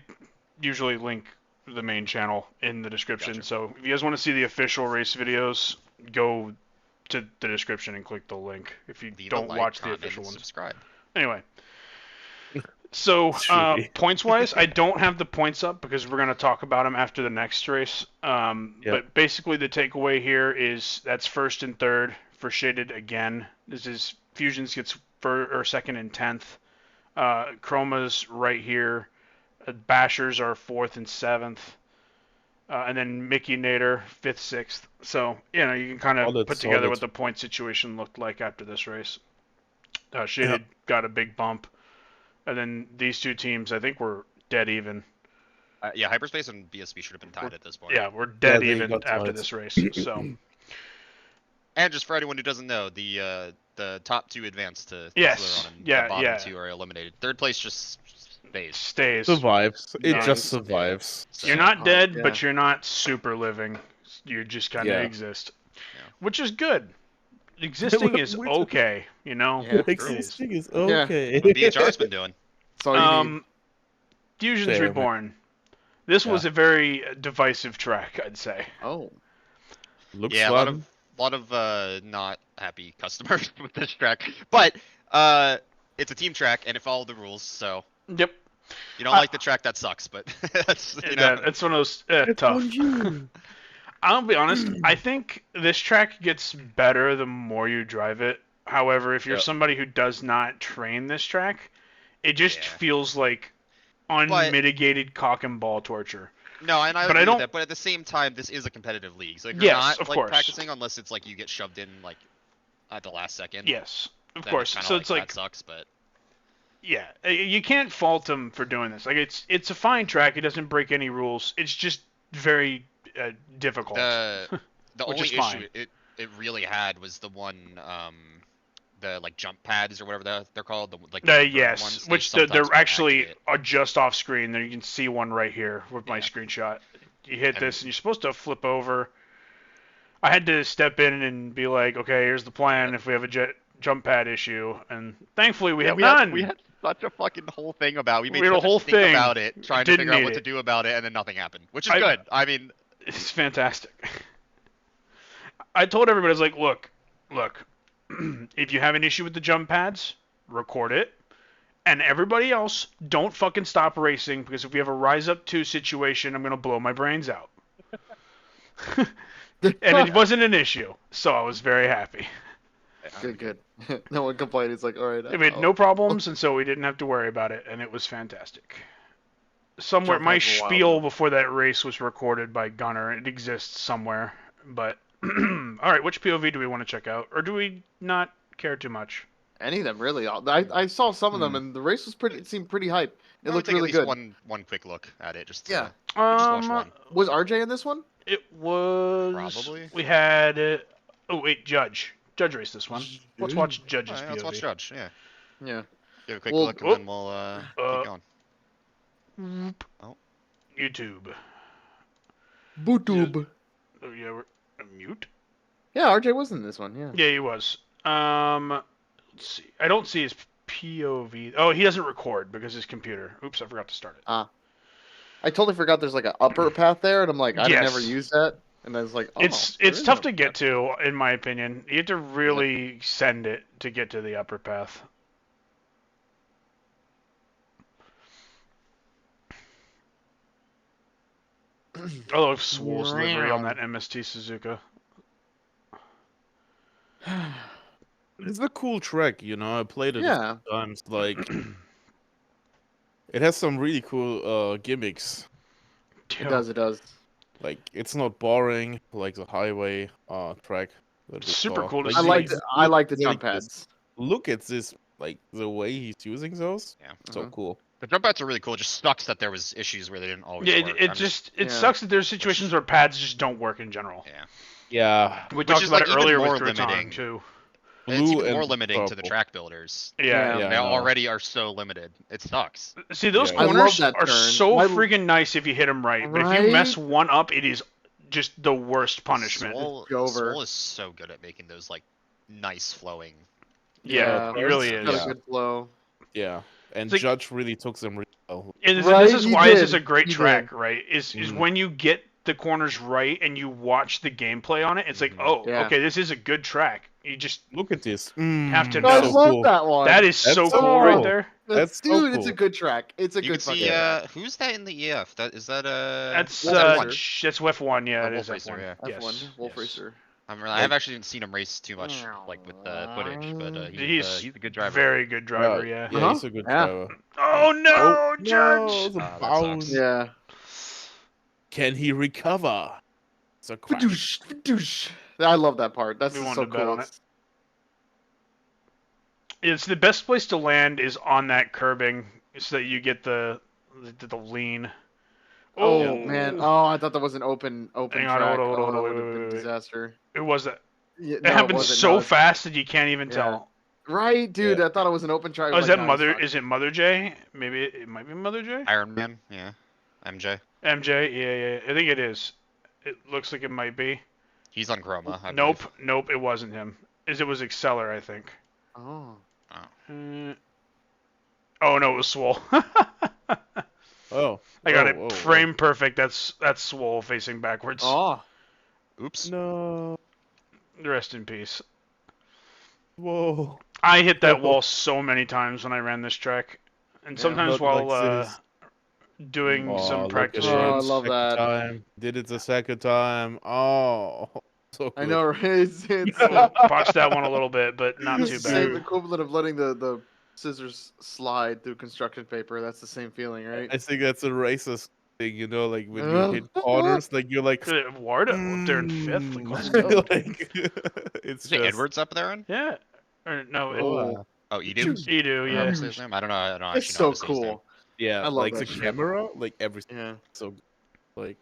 usually link the main channel in the description. Gotcha. So if you guys want to see the official race videos, go to the description and click the link. If you Leave a don't like, watch the comment, official ones. subscribe. Anyway. So, Shooby. points-wise, I don't have the points up because we're going to talk about them after the next race. But basically the takeaway here is that's first and third for Shaded again. This is Fusions gets second and 10th. Chroma's right here. Bashers are 4th and 7th. And then Mickey Nader, 5th, 6th. So, you know, you can kind of Solid, put together solid. what the point situation looked like after this race. Shaded got a big bump. And then these two teams, I think, were dead even. Yeah, Hyperspace and BSB should have been tied at this point. Yeah, we're dead they even got after tied. this race. So, And just for anyone who doesn't know, the top two advance to Yes, Slytherin, and yeah, the bottom yeah. two are eliminated. Third place just stays. stays. Survives. It Nice. just survives. So, You're not dead, yeah. but you're not super living. You just kind of Yeah. exist, Yeah. which is good. Existing is Which- okay, you know. Yeah. It is. Existing is Yeah. okay. What BHR's been doing. That's all you need. Fusions Fair, man. Reborn. This was Yeah. a very divisive track, I'd say. Oh. Looks Yeah, fun. a lot of not happy customers with this track. But it's a team track and it followed the rules, so Yep. you don't I- like the track that sucks, but that's you know. It's one of those It's tough. on you. I'll be honest. I think this track gets better the more you drive it. However, if you're Yep. somebody who does not train this track, it just Yeah. feels like unmitigated cock and ball torture. No, and I But I agree with don't- that, but at the same time, this is a competitive league, so if you're Yes, not of like course. practicing unless it's like you get shoved in like at the last second. Yes, of then course. kinda So it's like, that sucks, but yeah, you can't fault him for doing this. Like it's a fine track. It doesn't break any rules. It's just very difficult. the Which only is issue fine. it really had was the one the like jump pads or whatever they're called, the like Yes, ones, which sometimes they're won't actually activate. are just off screen. There you can see one right here with my Yeah. screenshot. You hit And- this, and you're supposed to flip over. I had to step in and be like, okay, here's the plan if we have a jump pad issue, and thankfully we Yeah, have none. we had such a fucking whole thing about we made had a such whole stink thing. about it, trying to Didn't figure out need what to it. do about it, and then nothing happened, which is I- good. I mean, It's fantastic. I told everybody, I was like, look, if you have an issue with the jump pads, record it, And everybody else, don't fucking stop racing, because if we have a Rise Up 2 situation, I'm going to blow my brains out. And it wasn't an issue, so I was very happy. Good. No one complained. It's like, all right. We had no problems, and so we didn't have to worry about it, and it was fantastic. Somewhere, Jump my pads were wild, spiel though. before that race was recorded by Gunner. It exists somewhere, but all right. Which POV do we want to check out, or do we not care too much? Any of them really. I saw some of them, and the race was pretty. It seemed pretty hype. It I would looked take really at least good. one quick look at it. Just Yeah. just watch one. Was RJ in this one? It was. Probably. We had. Oh wait, Judge. Judge raced this one. Let's watch Judge's Alright, POV. let's watch Judge. Yeah. Yeah. Give a quick Well, look and then we'll keep going. YouTube. Bootube. Oh yeah, we're mute. Yeah, RJ was in this one. Yeah. Yeah, he was. Let's see. I don't see his POV. Oh, he doesn't record because his computer. Oops, I forgot to start it. I totally forgot there's like an upper path there, and I'm like, I Yes. never use that. And I was like, oh, It's there it's is tough no to get path. to, in my opinion. You have to really send it to get to the upper path. I love Swole's livery on that MST Suzuka. It's a cool track, you know. I played it a Yeah. few times. Like, it has some really cool gimmicks. It does. It does. Like, it's not boring like the highway track. That we Super saw. cool to Like, see. I like the like jump this. pads. Look at this, like the way he's using those. Yeah. So cool. The jump pads are really cool. It just sucks that there was issues where they didn't always Yeah, work. it I'm it sucks that there's situations where pads just don't work in general. Yeah. Yeah. We Which talked is, about like, it even earlier more with Graton limiting. too. It's Blue even more and limiting to the purple. track builders. Yeah. Yeah. They I know. already are so limited. It sucks. See, those Yeah. I love corners that are turn. so My- freaking nice if you hit them right, but if you mess one up, it is just the worst punishment. Over. Swole is so good at making those like nice flowing. Yeah, Yeah, it really Got is. a good flow. Yeah. And It's like- Judge really took them really well. And this, Right, this is he why this did. is a great He track, did. right? Is Mhm. when you get the corners right and you watch the gameplay on it, it's like, Mhm. oh, Yeah. okay, this is a good track. You just Look at this. Have to No, I know. So love cool. that one. that is That's so so cool right cool. there. That's so Dude, it's a cool. good track. It's a You good can see fucking who's that in the EF? That's That's Wolf Racer. that's F1, yeah, it Wolf is Racer, F1. yeah. Yes. F1 Wolf yes. Racer. I have actually didn't seen him race too much, like with the footage, but he's a good driver. Very good driver, yeah. Yeah, he's a good Yeah. driver. Oh no, Oh, Judge! no, the that bounce. sucks. Yeah. Can he recover? It's a crash. Fadoosh, fadoosh. I love that part. That's We just wanted so to bet cool. on it. It's the best place to land is on that curbing, so that you get the lean. Oh man. Oh, I thought that was an open Hang on, track. hold on, Oh, that wait, would have wait, been wait. disaster. It was that. Yeah, It no, happened wasn't. so No, fast that you can't even Yeah. tell. Right, dude. I thought it was an open track. I Oh, was is like, that no, it's Mother? fine. Is it Mother J? Maybe it might be Mother J. Iron Man, yeah. MJ. MJ, yeah. I think it is. It looks like it might be. He's on Chroma. I Nope, believe. nope, it wasn't him. It was Exceller, I think. Oh. Oh no, it was Swole. Oh. I got Oh, it oh, oh. frame perfect. That's Swole facing backwards. Oh. Oops. No. Rest in peace. Whoa. I hit that Oh. wall so many times when I ran this track, and Yeah, sometimes Not while like this. doing Oh, some look practice at it. Oh, I runs. love Second that. Time. Did it the second time. Oh. So good. I know, right? It's Botched that one a little bit, but not it's too the same bad. equivalent of letting the scissors slide through construction paper. That's the same feeling, right? I think that's a racist thing, you know, like when you hit corners, like you're like, Warda up there in fifth. Like, let's go. like it's Is it just Edwards up there? In? Yeah. Or no, Oh, Oh, Edu? Edu, How yeah. to say his name? I don't know. I don't actually It's know how so to say his name. cool. yeah, I love like that the shit. camera, like everything. Yeah. So, like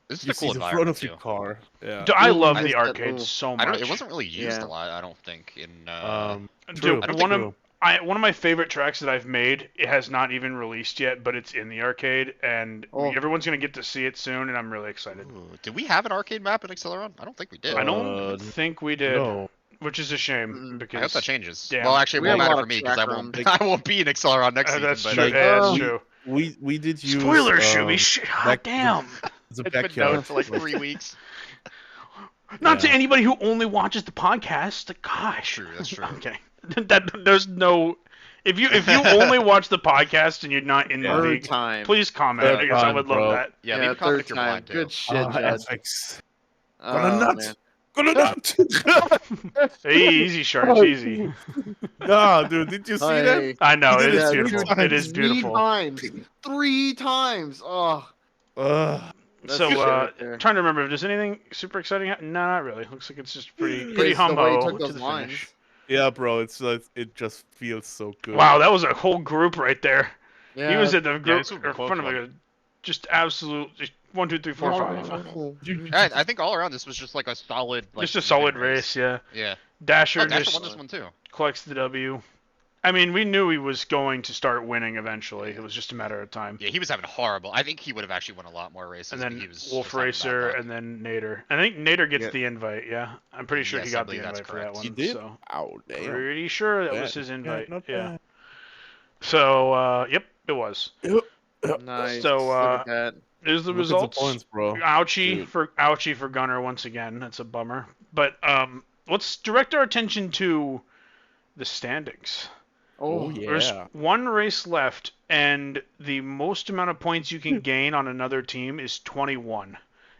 This is you a cool see the front environment of your too. car. Yeah. I love I the just- arcade ooh. so I much. don't. It wasn't really used Yeah. a lot. I don't think in. True. Dude, I don't one think of one of my favorite tracks that I've made, it has not even released yet, but it's in the arcade, and Oh. everyone's gonna get to see it soon, and I'm really excited. Ooh, did we have an arcade map in Acceleron? I don't think we did. I Uh, don't think we did, No. which is a shame Mm-mm. because I hope that changes. Damn. Well, actually, it We won't have a matter lot for of me because track I won't. runs. I won't be in Acceleron next season. that's but true. like, Yeah, that's we- true. We did use Spoiler, Shooby. God back- damn. the it's been backyard. known for like 3 weeks. Not to Yeah. anybody who only watches the podcast. Like, gosh. True. That's true. Okay. That there's no If you only watch the podcast and you're not in the Third league, time. please comment Third because I time, would bro. love that. Yeah, leave a comment third if you're time. blind too. Good shit, Judge. Aphx. Oh, Gonna nuts. man. Gonna nut. Hey, easy, Sharks, easy. Nah, dude, did you see that? Hey. I know He it did is it beautiful. three It is times. beautiful. 3 times. Oh. That's So, the shit right there. trying to remember if there's anything super exciting. No, not really. Looks like it's just pretty It's the way he hummo took to those the lines. finish. Yeah, bro, it's like it just feels so good. Wow, that was a whole group right there. Yeah. He was at the Yeah, group this was a in close front of one. a just absolute just 1, 2, 3, 4, 5. I think all around this was just like a solid, like Just a even solid race, yeah. Yeah. Dasher Oh, Dasher just won this one too. collects the W. I mean, we knew he was going to start winning eventually. It was just a matter of time. Yeah, he was having horrible. I think he would have actually won a lot more races. And but then he was Wolf just having bad Racer, luck. and then Nader. I think Nader gets Yeah. the invite. Yeah, I'm pretty sure he Yes, I got the believe that's invite for that correct. one. He did? So Ow, damn. pretty sure that Bad. was his invite. not Yeah. bad. So yep, it was. Nice. So, Look at that. There's the Look at results. the points, bro. Ouchie Dude. for Gunner once again. That's a bummer. But let's direct our attention to the standings. Oh, There's yeah. one race left, and the most amount of points you can gain on another team is 21,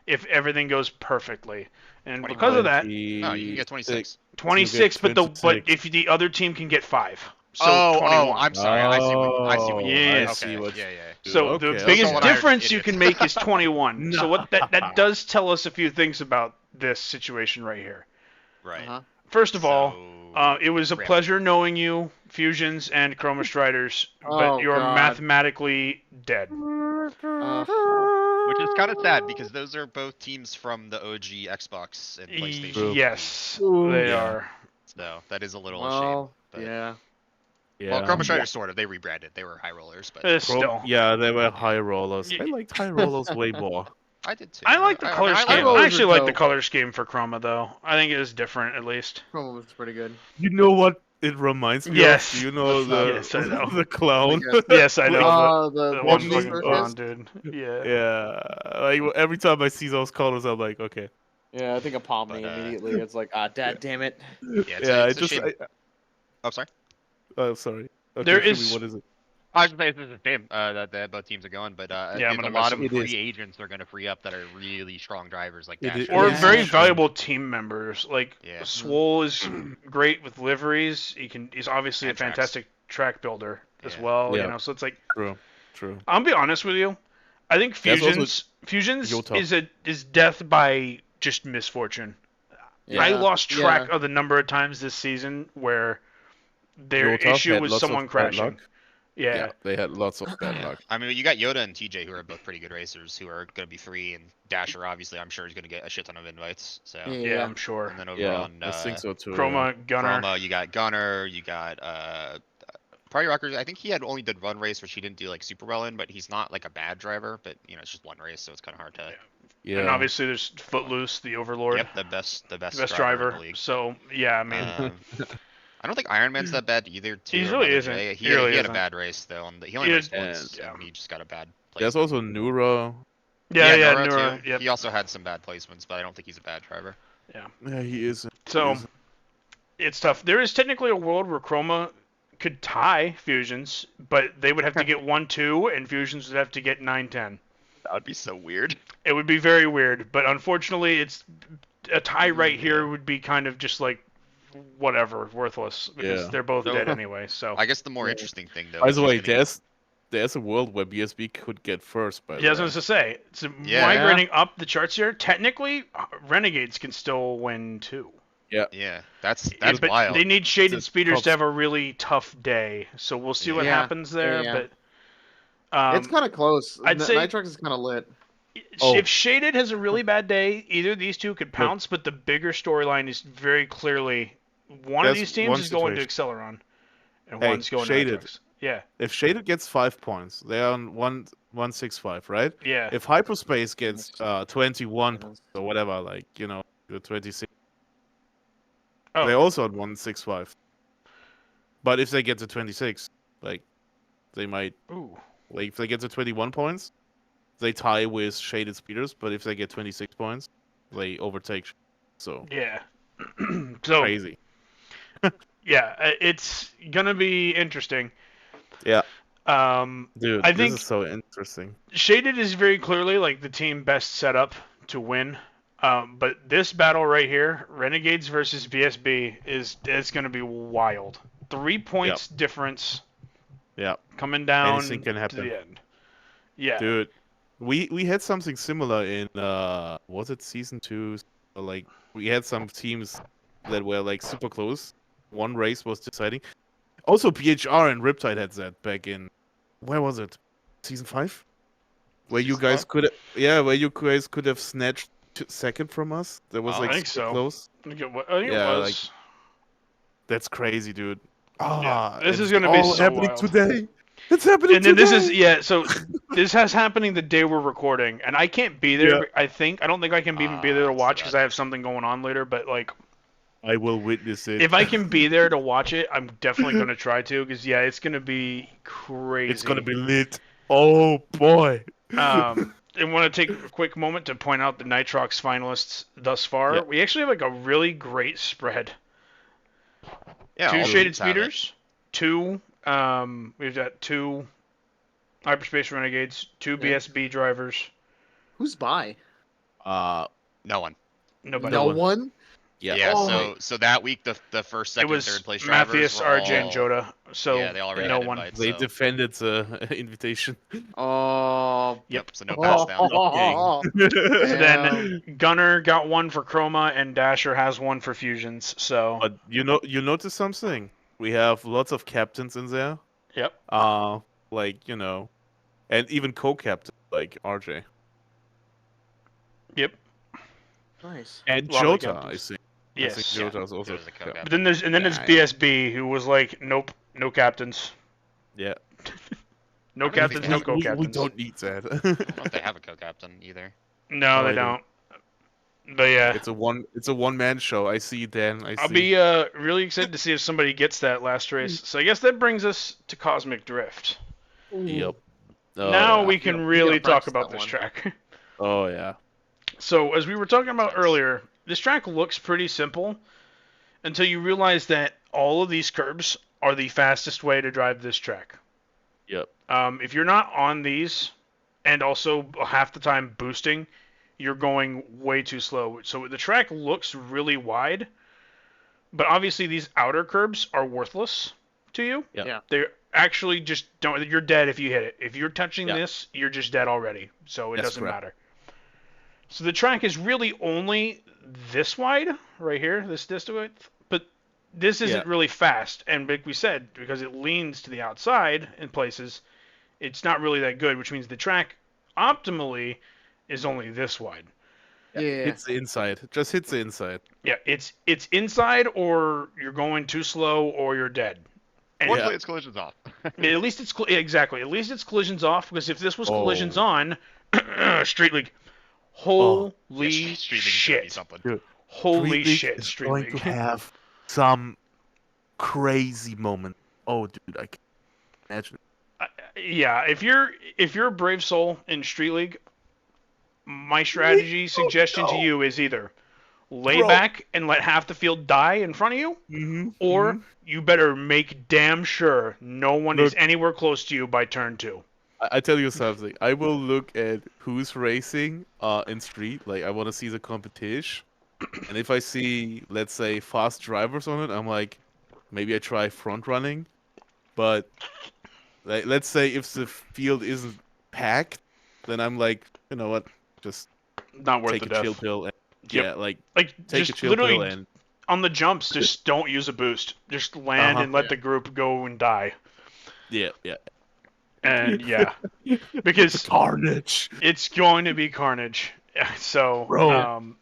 if everything goes perfectly. And because of that, No, you can get 26. 26. But 26. if the other team can get 5, so oh, 21. I'm sorry. I see what Oh, you yeah. mean. I see Okay, what yeah. So Okay, the okay. biggest So what I heard, difference you idiots. can make is 21. So what that Nah. does tell us a few things about this situation right here. Right. Uh-huh. First of all, So, it was a Rip. pleasure knowing you, Fusions and Chroma Striders, but Oh, you're God. mathematically dead. Which is kind of sad because those are both teams from the OG Xbox and PlayStation. True. Yes, Ooh. they Yeah. are. So that is a little Well, shame. But, yeah. Yeah. Well, Chroma Striders sort of. They rebranded. They were high rollers, but Still. Yeah, they were high rollers. Y- I liked high rollers way more. I did too. I like the color I scheme. rollers I are actually like the dope. color scheme for Chroma, though. I think it is different, at least. Chroma was pretty good. You know what it reminds me Yes. of? Do you know the Yes, I know. the clown? Yes, I know. The The one one big fucking circus? clown, dude. Yeah. Yeah, like every time I see those colors, I'm like, okay. Yeah, I think of Pomni But, immediately. It's like, dad, damn it. Yeah, it's a shame. Oh, sorry. Oh, sorry. Okay, There Shooby, is- what is it? I was just saying it's a shame that both teams are going, but Yeah, I'm dude, gonna a lot miss of it. It free is. agents are going to free up that are really strong drivers like It Dasher. is- Or Yeah. very Sure. valuable team members. Like Yeah. Swole is great with liveries. He's obviously And a fantastic track builder as Yeah. well. Yeah. You know, so it's like True. I'll be honest with you. I think That's also Fusions Yota. is death by just misfortune. Yeah. I lost track Yeah. of the number of times this season where their Yota issue had was lots of someone bad crashing. luck. Yeah. They had lots of bad luck. I mean, you got Yoda and TJ who are both pretty good racers who are going to be free, and Dasher obviously I'm sure is going to get a shit ton of invites. So Yeah, I'm sure. and then over Yeah, on I think so too. Chroma, Gunner. Chroma, you got Gunner, you got Party Rockers. I think he had only did one race, which he didn't do like super well in, but he's not like a bad driver. But you know, it's just one race, so it's kind of hard to. Yeah. And obviously there's Footloose, the Overlord. Yep, the best driver. in the league. So yeah, I mean, I don't think Iron Man's that bad either. Too, He or really Mother isn't. Jay. He He really had a isn't. bad race though. He only He raced did- once, Yeah. and he just got a bad There's placement. also Neuro. yeah, Nora, Nura, too. yep. He also had some bad placements, but I don't think he's a bad driver. Yeah, he is. So it's tough. There is technically a world where Chroma could tie Fusions, but they would have to get 1-2, and Fusions would have to get 9-10. That would be so weird. It would be very weird, but unfortunately, it's a tie right here would be kind of just like whatever, worthless, because Yeah. they're both So- dead anyway. So I guess the more Yeah. interesting thing though. By is the he's way, gonna get- there's a world where BSB could get first. By the yeah, I was way. going to say, it's Yeah. migrating up the charts here. Technically, Renegades can still win too. Yeah, that's but wild. they need Shaded It's Speeders tough. to have a really tough day. So we'll see what Yeah. happens there. Yeah. But It's kind of close. I'd say- Nitrox is kind of lit. Oh. if Shaded has a really bad day, either of these two could pounce. But the bigger storyline is very clearly one of There's these teams one is going to situation. Acceleron, and Hey, one's going Shaded. to Nitrox. Yeah, If Shaded gets 5 points, they are on 165, right? yeah. If Hyperspace gets 21 points or whatever, like the 26, Oh. they're also on 165. But if they get to 26, like they might, Ooh. like if they get to 21 points, they tie with Shaded Speeders. But if they get 26 points, they overtake. So Yeah. So crazy. yeah, it's gonna be interesting. Yeah, Um, dude, I this think is so interesting. Shaded is very clearly like the team best set up to win. But this battle right here, Renegades versus BSB, is going to be wild. 3 points difference Yeah, coming anything down can to the happen, end. Yeah. dude. We had something similar in was it season 2? Like we had some teams that were like super close. One race was deciding. Also, PHR and Riptide had that back in where was it? Season 5? Where you Season guys five? could where you guys could have snatched second from us. That was Oh. like I think super so. close. I think it Yeah, like was. that's crazy, dude. Yeah. This is It's going to be all so happening wild. today. It's happening And then today. this is, yeah, so this has happening the day we're recording, and I can't be there. Yeah. I don't think I can even be there to I see watch because that. I have something going on later. But like, I will witness it. if I can be there to watch it, I'm definitely gonna try to because yeah, it's gonna be crazy. It's gonna be lit. Oh boy. I want to take a quick moment to point out the Nitrox finalists thus far. Yeah. We actually have like a really great spread. Yeah, Two all shaded teams have it. speeders, two we've got two hyperspace renegades, two Yeah. BSB drivers. Who's by? Uh, No one. Nobody. No one. one. yeah. Yeah, Oh. so that week the first, It second, was third place drivers Matthias, were RJ, and all- Joda. So yeah, they already no had one. invites. They so, defended the invitation. Oh. Yep. so no pass down. So then Damn. Gunner got one for Chroma, and Dasher has one for Fusions. So But you notice something? We have lots of captains in there. yep. Like and even co-captain like RJ Yep. Nice. and Lot of Jota. I captains. think. Yes. I think Yeah, Jota is also. Jota's a co-captain. But then there's Yeah. BSB who was like, nope, no captains, Yeah. no I don't think captains, they no have- co-captains. We don't need that. I don't know if they have a co-captain either. No, No, they I don't. don't. But yeah, It's a one man show. I see Dan. I I'll see. be really excited to see if somebody gets that last race. So I guess that brings us to Cosmic Drift. Yep. Oh, Now yeah. we can Yep, really yeah, talk practice about that this one. track. Oh yeah. So as we were talking about Sense. earlier, this track looks pretty simple until you realize that all of these curbs are the fastest way to drive this track. Yep. If you're not on these, and also half the time boosting, you're going way too slow. So the track looks really wide, but obviously these outer curbs are worthless to you. Yep. Yeah. They're actually just don't. You're dead if you hit it. If you're touching Yeah. this, you're just dead already. So it That's doesn't correct. matter. So the track is really only this wide right here, this width, but this isn't Yeah. really fast. And like we said, because it leans to the outside in places, it's not really that good, which means the track optimally is only this wide. Yeah. Hits the inside. Just hits the inside. Yeah, it's inside, or you're going too slow, or you're dead. And Yeah. Luckily, it's collisions off. at least it's exactly. At least it's collisions off, because if this was Oh. collisions on, Street League, Oh. holy Yeah, Street League is gonna be shit, something. holy Street League shit, is Street going League. to have some crazy moment. Oh, dude, I can imagine. Yeah, if you're a brave soul in Street League, my strategy suggestion to you is either lay Bro. back and let half the field die in front of you, Mm-hmm. or you better make damn sure no one is Look. anywhere close to you by turn 2. I tell you something. I will look at who's racing in street. Like I want to see the competition, and if I see, let's say, fast drivers on it, I'm like, maybe I try front running. But like, let's say if the field isn't packed, then I'm like, you know what, just Not worth take the a death. chill pill. And, Yep. Yeah, like Like take a just chill literally pill and on the jumps, just don't use a boost. Just land Uh-huh. and let Yeah. the group go and die. yeah. And yeah, because Carnage. it's going to be carnage. So, Bro.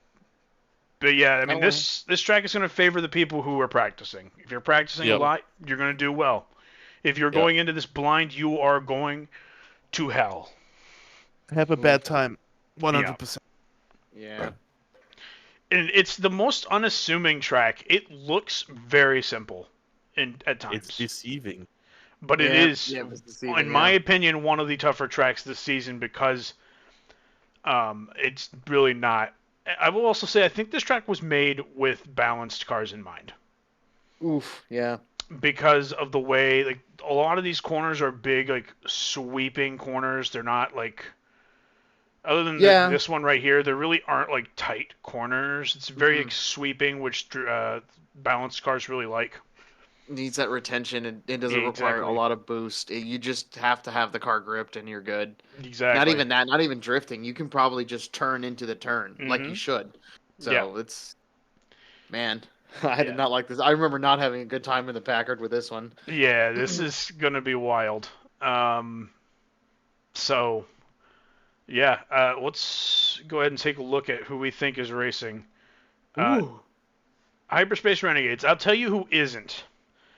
but yeah, I mean, wanna- this track is going to favor the people who are practicing. If you're practicing a Yep. lot, you're going to do well. If you're Yep. going into this blind, you are going to hell. Have a bad time. 100%. Yeah. And it's the most unassuming track. It looks very simple at times. It's deceiving. But it Yeah, is, yeah, it's deceiving, in my yeah. opinion, one of the tougher tracks this season because it's really not. I will also say I think this track was made with balanced cars in mind. Oof. Yeah. because of the way like a lot of these corners are big, like sweeping corners. They're not like other than Yeah. this one right here, there really aren't like tight corners. It's very Mhm. like, sweeping, which balanced cars really like. Needs that retention and it doesn't Yeah, require a exactly. lot of boost. You just have to have the car gripped and you're good. Exactly. Not even that. Not even drifting. You can probably just turn into the turn like you Mhm. should. So Yeah. it's man. I Yeah. did not like this. I remember not having a good time in the Packard with this one. Yeah, this is gonna be wild. So yeah, let's go ahead and take a look at who we think is racing. Ooh. Hyperspace Renegades. I'll tell you who isn't.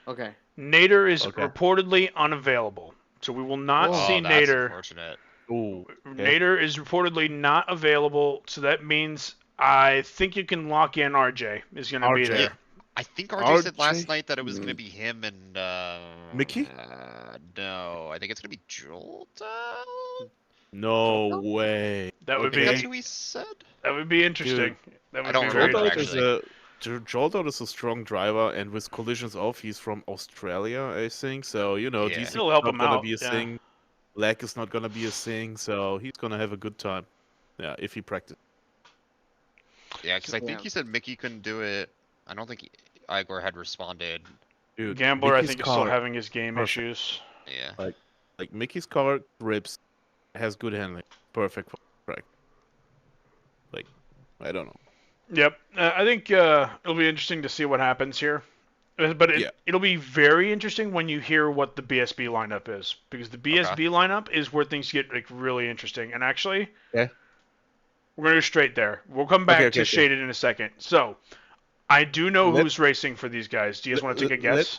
Okay. Nader is Okay. reportedly unavailable, so we will not Whoa. see Oh, that's Nader. unfortunate. Ooh. Nader is reportedly not available, so that means I think you can lock in RJ is going to be RJ. there. Yeah. I think RJ said last RJ? night that it was gonna be him and Mickey? No, I think it's gonna be Jolta. No way. That would I think that's be who he said. that would be interesting. That I would don't be very remember, interesting. Joltout is a strong driver, and with collisions off, he's from Australia, I think. So Yeah. DC It'll help not him gonna out, be a yeah. thing. Lag is not gonna be a thing, so he's gonna have a good time. Yeah, if he practices. Yeah, because I think Yeah. he said Mickey couldn't do it. I don't think Igor had responded. Dude, Gambler, I Mickey's think, is still car, having his game perfect. issues. Yeah. like Mickey's car grips, has good handling, perfect for track. Like, I don't know. Yep, I think it'll be interesting to see what happens here. But Yeah. it'll be very interesting when you hear what the BSB lineup is, because the BSB lineup is where things get like really interesting. And actually, Okay. we're gonna go straight there. We'll come back to Shaded in a second. So, I do know who's racing for these guys. Do you guys want to take a guess?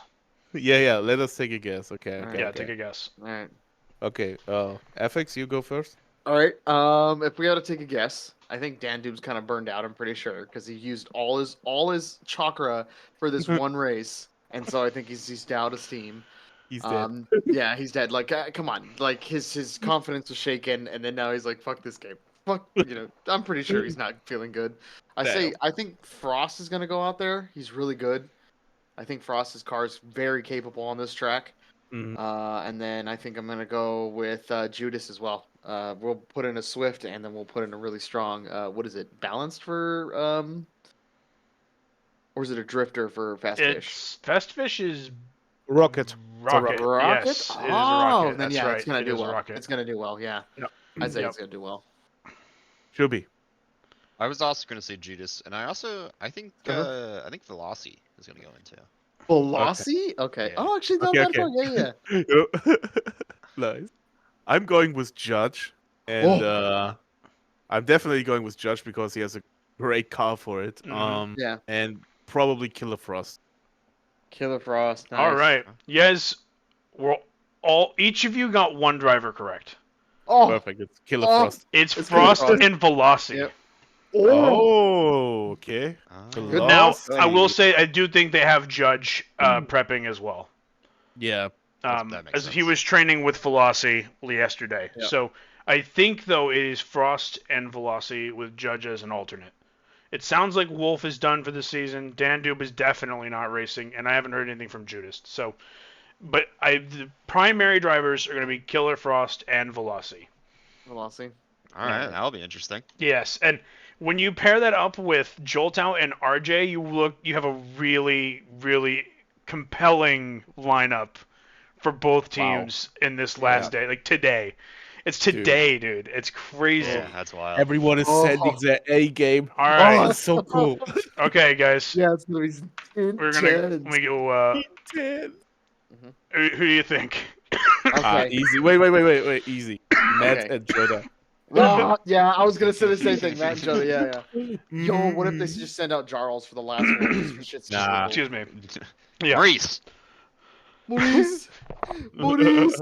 Yeah. Let us take a guess. Okay. Alright. Okay. Yeah, okay. take a guess. All right. Okay. Aphx, you go first. All right. If we had to take a guess, I think Dan Dube's kind of burned out. I'm pretty sure because he used all his chakra for this one race, and so I think he's down to steam. He's dead. Yeah, he's dead. Like, come on. Like his confidence was shaken, and then now he's like, "Fuck this game." Fuck. I'm pretty sure he's not feeling good. I think Frost is gonna go out there. He's really good. I think Frost's car is very capable on this track. Mhm. And then I think I'm gonna go with Judas as well. We'll put in a Swift, and then we'll put in a really strong. What is it? Balanced for or is it a drifter for Fast Fish? Fast Fish is Rocket. Rocket. Rocket? Yes, it is a Oh, rocket. then That's yeah, right. it's gonna It do is a well. rocket. It's gonna do well. Yeah, Yep. I'd say Yep. it's gonna do well. Shooby. I was also gonna say Judas, and I think Uh-huh. I think Velocity is gonna go into. Velocity? Okay. Yeah. Oh, actually, not Okay, bad. okay. Yeah. Nice. I'm going with Judge, and I'm definitely going with Judge because he has a great car for it. Mhm. Yeah. And probably Killer Frost. Killer Frost. Nice. All right. Yes, each of you got one driver correct. Oh. Perfect. It's Killer Oh. Frost. It's Killer Frost Frost. and Velocity. Yep. Oh, okay. Good. Now, Velocity. I will say I do think they have Judge prepping as well. Yeah. That makes As he sense. was training with Velocity yesterday. Yeah. So I think though it is Frost and Velocity with Judge as an alternate. It sounds like Wolf is done for the season. Dan Dube is definitely not racing, and I haven't heard anything from Judas. So, but the primary drivers are going to be Killer Frost and Velocity. Velocity. All right, that'll be interesting. Yes, and when you pair that up with Joltout and RJ, you have a really, really compelling lineup for both teams in this last day, like today. It's today, dude. It's crazy. Yeah, that's wild. Everyone is sending their A game. All right. Oh, that's so cool. Okay, guys. Yeah, it's gonna be. We're gonna let me go. Who do you think? Okay. Easy. Wait. Easy. Matt Okay. and Joda. Yeah, I was gonna say the same thing, Matt and Joe. Yeah. Yo, what if they just send out Jarls for the last one? Just for shits and Nah. Excuse giggles? me. Yeah. Reese. Maurice. Maurice.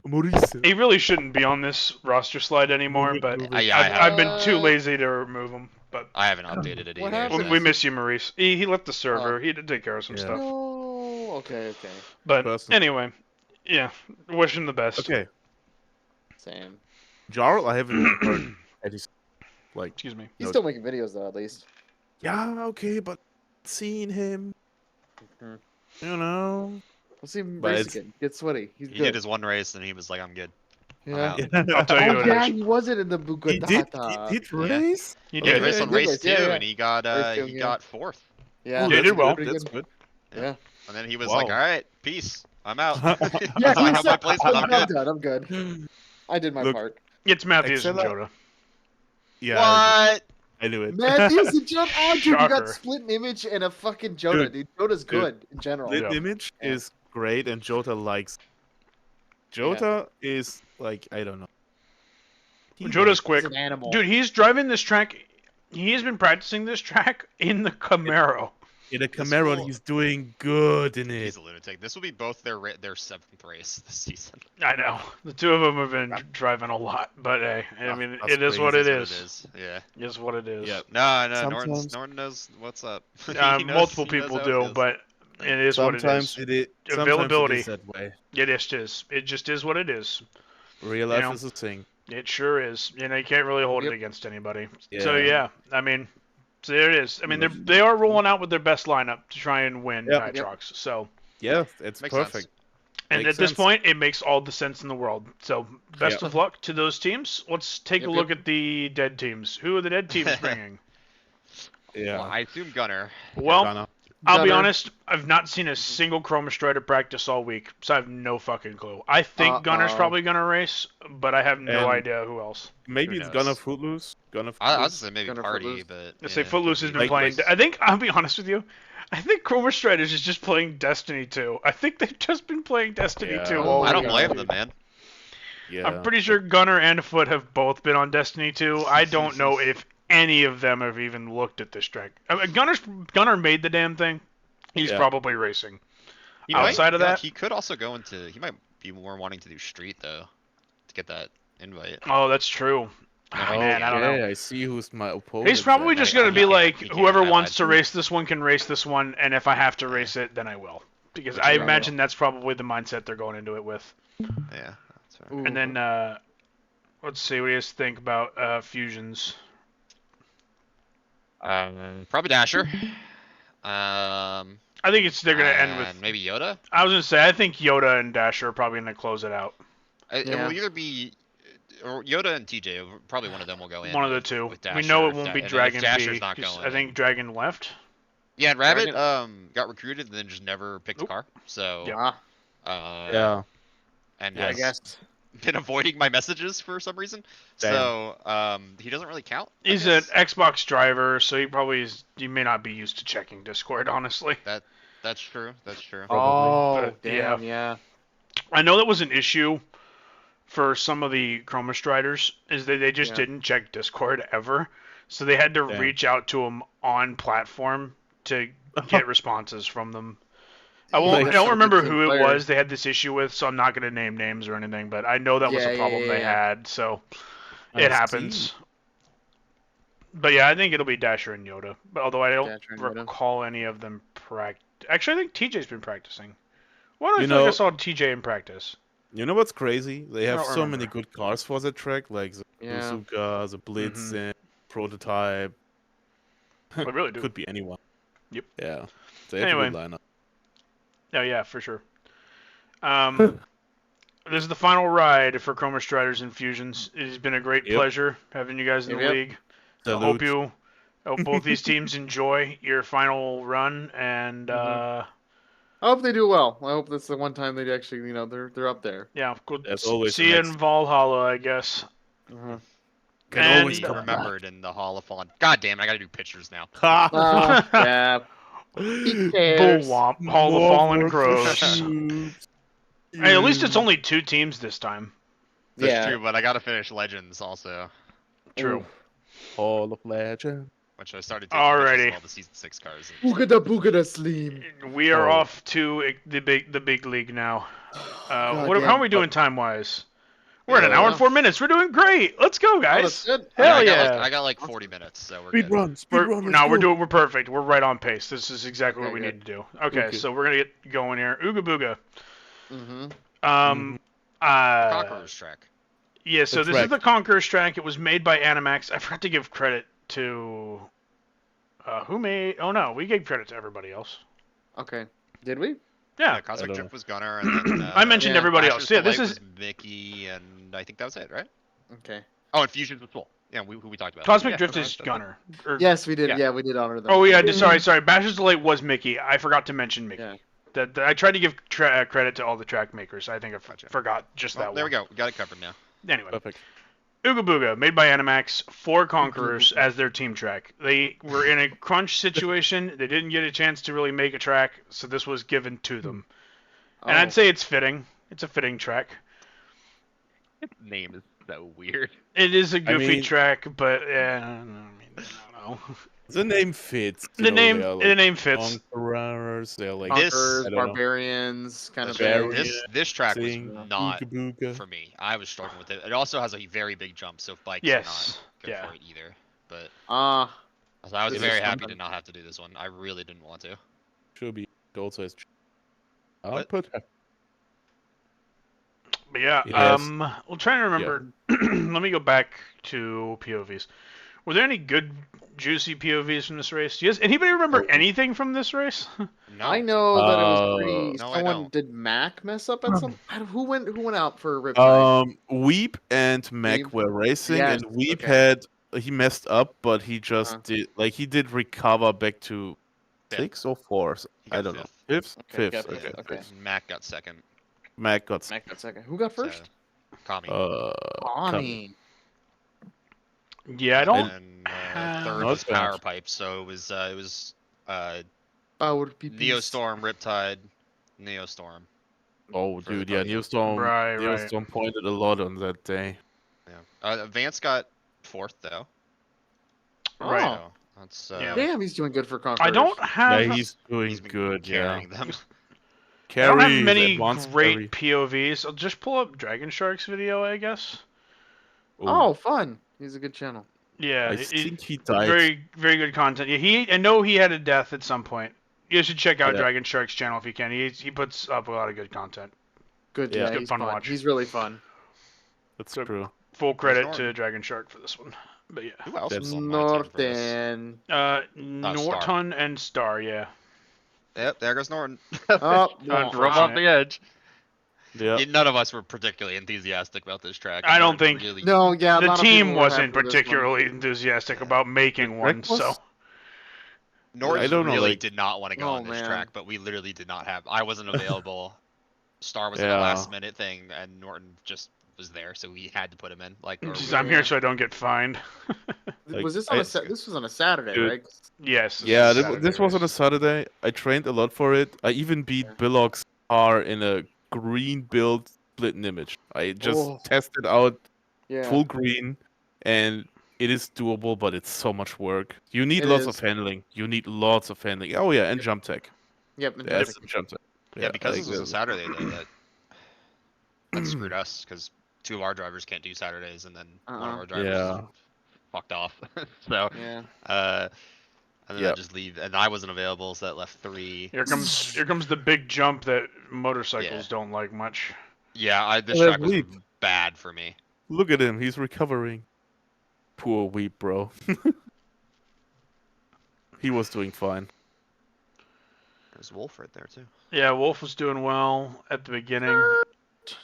Maurice. He really shouldn't be on this roster slide anymore, but I've been too lazy to remove him. But I haven't updated it What either. happened? so- we miss you, Maurice. He left the server. He did take care of some Yeah. stuff. No. Okay. But Personal. anyway, yeah. Wish him the best. Okay. Same. Jarl, I haven't heard any, like, Excuse me. He's No. still making videos though, at least. yeah, okay, but seeing him, You know. We'll see him But race it's- again. Get sweaty. He's He good. did his one race and he was like, I'm good. I'm Yeah. out. I'll tell you Oh what yeah, it is. he wasn't in the He did. Bugadata. He did Yeah. race. He He did. raced on did race race, 2 yeah, yeah. and he got Race two, he yeah. got 4th. Yeah, Ooh, He that's did well. good, Pretty That's good. good. Yeah. And then he was Wow. like, all right, peace. I'm out. Yeah, That's why I he have my said, placement. I'm good. I'm good. I did my Look, part. It's Matthews and Excella- Joda. Yeah. What? I knew it. Matthews and Joda. Oh, dude, you got Shocker. split image and a fucking Joda, dude. Joda's good in general. Lit Yeah. image Yeah. is great, and Jota likes. Jota is like I don't know. He Joda's likes- quick. He's an animal. Dude, he's driving this track. He has been practicing this track in the Camaro. in a Camaro, and will- he's doing good in He's it. a lunatic. This will be both their 7th race this season. I know. The two of them have been driving a lot, but hey, I mean, That's it is what crazy. it That's is. what it is. Yeah. It is what it is. Yeah. No, Sometimes- Norton knows what's up. He Multiple he knows people how it do, feels. but it is what it Sometimes is. it is. Availability. Sometimes it is that way. It is. It just is what it is. Real life know, is a thing. It sure is. You know, you can't really hold Yep. it against anybody. Yeah. So yeah, I mean, so there it is. I mean, they are rolling out with their best lineup to try and win Yep. Nitrox. So, Yeah, it's Makes sense. perfect. and Makes at this sense. point, it makes all the sense in the world. So, best Yeah. of luck to those teams. Let's take a Yep, look yep. at the dead teams. Who are the dead teams bringing? Yeah. Well, I assume Gunner. Well, Ghana. I'll be Gunner. honest. I've not seen a single Chroma Strider practice all week, so I have no fucking clue. I think Gunner's Uh-oh. probably gonna race, but I have no And- idea who else. Maybe Who it's knows? Gunna Footloose. Gunna I was Footloose. gonna say maybe Gunner Party, Footloose. but Let's say yeah, Footloose could has be. been Like- playing. I think I'll be honest with you. I think Chroma Striders is just playing Destiny 2. I think they've just been playing Destiny Yeah. 2 Oh all I don't week. blame them, man. Yeah. I'm pretty sure Gunner and Foot have both been on Destiny 2. I don't know if any of them have even looked at this track. I mean, Gunner made the damn thing. He's Yeah. probably racing. He Outside of that- he could also go into. He might be more wanting to do street though, to get that invite. Oh, that's true. Ah, Oh, man, I don't know. okay, I see who's my opponent. He's probably there. just I- gonna be yeah, like, he can't, whoever I wants lied. to race this one can race this one, and if I have to race it, then I will. Because Which I is imagine that's probably the mindset they're going into it with. Yeah, that's fair. Ooh. And then, let's see, what do you guys think about fusions? Probably Dasher. I think they're gonna end and with. maybe Yoda. I was gonna say I think Yoda and Dasher are probably gonna close it out. It Yeah. will either be or Yoda and TJ. Probably one of them will go in. One of the two. with We know Dasher it if won't Da- be and if Dragon Dasher's P. not 'Cause going. I think Dragon left. Yeah, and Rabbit Dragon- got recruited and then just never picked a Oop. car. So Yeah. Yeah. and I has guess. been avoiding my messages for some reason. Damn. So he doesn't really count. I He's an guess. Xbox driver, so he may not be used to checking Discord, honestly. That's true. That's true. Oh, But, damn, yeah. I know that was an issue for some of the Chroma Striders, is that they just Yeah. didn't check Discord ever, so they had to Damn. reach out to them on platform to get responses from them. I That's don't some remember good who it player. was they had this issue with, so I'm not going to name names or anything, but I know that was Yeah, a problem yeah, they yeah. had, so I it happens. But yeah, I think it'll be Dasher and Yoda. But although I don't Dasher and Yoda. recall any of them Actually, I think TJ's been practicing. Why do I You feel like I know- saw TJ in practice? You know what's crazy? They have don't so many remember. good cars for the track, like the Yeah. Bazooka, the Blitz, Mhm. and Prototype. I really do. Could be anyone. Yep. Yeah. They have Anyway. a good lineup. Oh yeah, for sure. This is the final ride for Chroma Striders and Fusions. It has been a great Yep. pleasure having you guys in the Yep. league. I Salute. hope both these teams enjoy your final run, and I hope they do well. I hope that's the one time they actually, they're up there. yeah, good. As always, See you the in next- Valhalla, I guess. Uh-huh. Can And- always Be come remembered in the Hall of Fame. God damn it! I gotta do pictures now. back. Yeah. Who cares? Bull Womp, Hall of More Fallen work for Crows. Shooby. Hey, at least it's only 2 teams this time. That's Yeah. true, but I gotta finish Legends also, True. Hall of Legend. which I started taking pictures Alrighty. of all the Season 6 cars. and- Boogada Slim. We are Oh. off to the big league now. God How damn. are we doing time wise? We're at an Yeah. hour and 4 minutes. We're doing great. Let's go, Oh, that's guys. good. Hell I got yeah. like, I got like 40 minutes, so we're Speed good. run. Speed run. We're perfect. We're right on pace. This is exactly what Okay, we good. need to do. Okay, Okay. so we're gonna get going here. Ooga booga. Mm-hmm. Conqueror's track. Yeah, so The this is track. the Conqueror's track. It was made by Animax. I forgot to give credit to who made. Oh no, we gave credit to everybody else. Okay. Did we? Yeah. Cosmic I don't Drift know. was Gunner, and then I mentioned Yeah. everybody Asher's else. Yeah, this Delight is was Mickey, and I think that was it, right? Okay. Oh, and Fusions was Soul. Yeah, who we talked about. Cosmic Yeah, Drift no, is that's it. Gunner. Or- Yes, we did. Yeah. Yeah, we did honor them. Oh yeah, sorry. Bash's Delight was Mickey. I forgot to mention Mickey. Yeah. That I tried to give credit to all the track makers. I think I Gotcha. forgot just Well, that there one. we go. We got it covered now. Anyway, Perfect. Ooga Booga, made by Animax, 4 Conquerors as their team track. They were in a crunch situation. They didn't get a chance to really make a track, so this was given to them. And Oh. I'd say it's fitting. It's a fitting track. Its name is so weird. It is a goofy mean- track, but I don't know. The name fits. you The know, name they are, the like, name fits. Conquerors, they're like This- Conquerors, I don't know. barbarians, kind of Barbarian. thing. This track was Sing, not Ooga Booga. for me. I was struggling with it. It also has a very big jump, so bikes Yes. are not good Yeah. for it either. But Ah, so I was This very is happy fun. to not have to do this one. I really didn't want to. Shooby also has. I'll What? put her. But yeah, Yes. we'll try and remember. Let me go back to POVs. Were there any good, juicy POVs from this race? Does anybody remember anything from this race? No. I know that it was pretty. No, I Someone don't. did Mac mess up at some. Who went out for Riptide? Weep and Mac Weep? were racing, Yes, and Weep okay. he messed up, but he just Uh-huh. he did recover back to Fifth. 6 or 4. He got I don't know. fifth. Fifth, Okay, fifth. got Okay, fifth, okay. fifth. Mac got second. Mac got Mac got second. Who got So, first? Kami. Bonnie. Yeah, I don't. And Not third was bad. Power Pipe, so it was Would be Neostorm, Riptide, Neostorm. Oh, for the dude, yeah, podium. Right. Neostorm pointed a lot on that day. Yeah. Vance got fourth though. Right. Oh, So that's Yeah. damn, he's doing good for Conquerors. I don't have. Yeah, he's doing he's been good. Yeah, carrying them. I don't have Carries, many advanced great carry. POVs. I'll just pull up Dragon Shark's video, I guess. Ooh, Oh, fun. He's a good channel. Yeah, I think he died. very, very good content. Yeah, I know he had a death at some point. You should check out Yeah. Dragon Shark's channel if you can. He puts up a lot of good content. Good, Yeah. yeah, Good he's fun to fun. watch. He's really fun. That's So- true. Full credit Norton. to Dragon Shark for this one. But yeah. Who else That's was on my team for this? Norton. Norton and Star, yeah. Yep, there goes Norton. Oh, Unfortunate. From off the edge. Yeah. None of us were particularly enthusiastic about this track. I don't Norton think- really... no, yeah. a The lot of people team were wasn't happy with this one. particularly enthusiastic about making The one, track was- so. Norton I don't know, really like- did not want to go Oh, on this man. track, but we literally did not have. I wasn't available. Star was in Yeah. a last minute thing, and Norton just was there, so we had to put him in. Like, or Just, we- I'm here so I don't get fined. Like, Was this on I- this was on a Saturday, Dude. right? Yes. Yeah, Saturday this was on a race. Saturday. I trained a lot for it. I even beat Yeah. Billock's car in a green build split and image. I just Oh. tested out Yeah. full green, and it is doable, but it's so much work. You need It lots is. of handling. You need lots of handling. Oh yeah, and jump tech. Yep. and That's that's- the jump tech. Yeah, because like this was a that. Saturday though, that screwed us because two of our drivers can't do Saturdays, and then one of Uh-uh. our drivers Yeah. is fucked off. So, Yeah. and then Yep. I just leave, and I wasn't available, so that left three. Here comes the big jump that motorcycles Yeah. don't like much. Yeah, this Oh, that track was leap. bad for me. Look at him. He's recovering. Poor Weep, bro. He was doing fine. There's Wolf right there too. Yeah, Wolf was doing well at the beginning.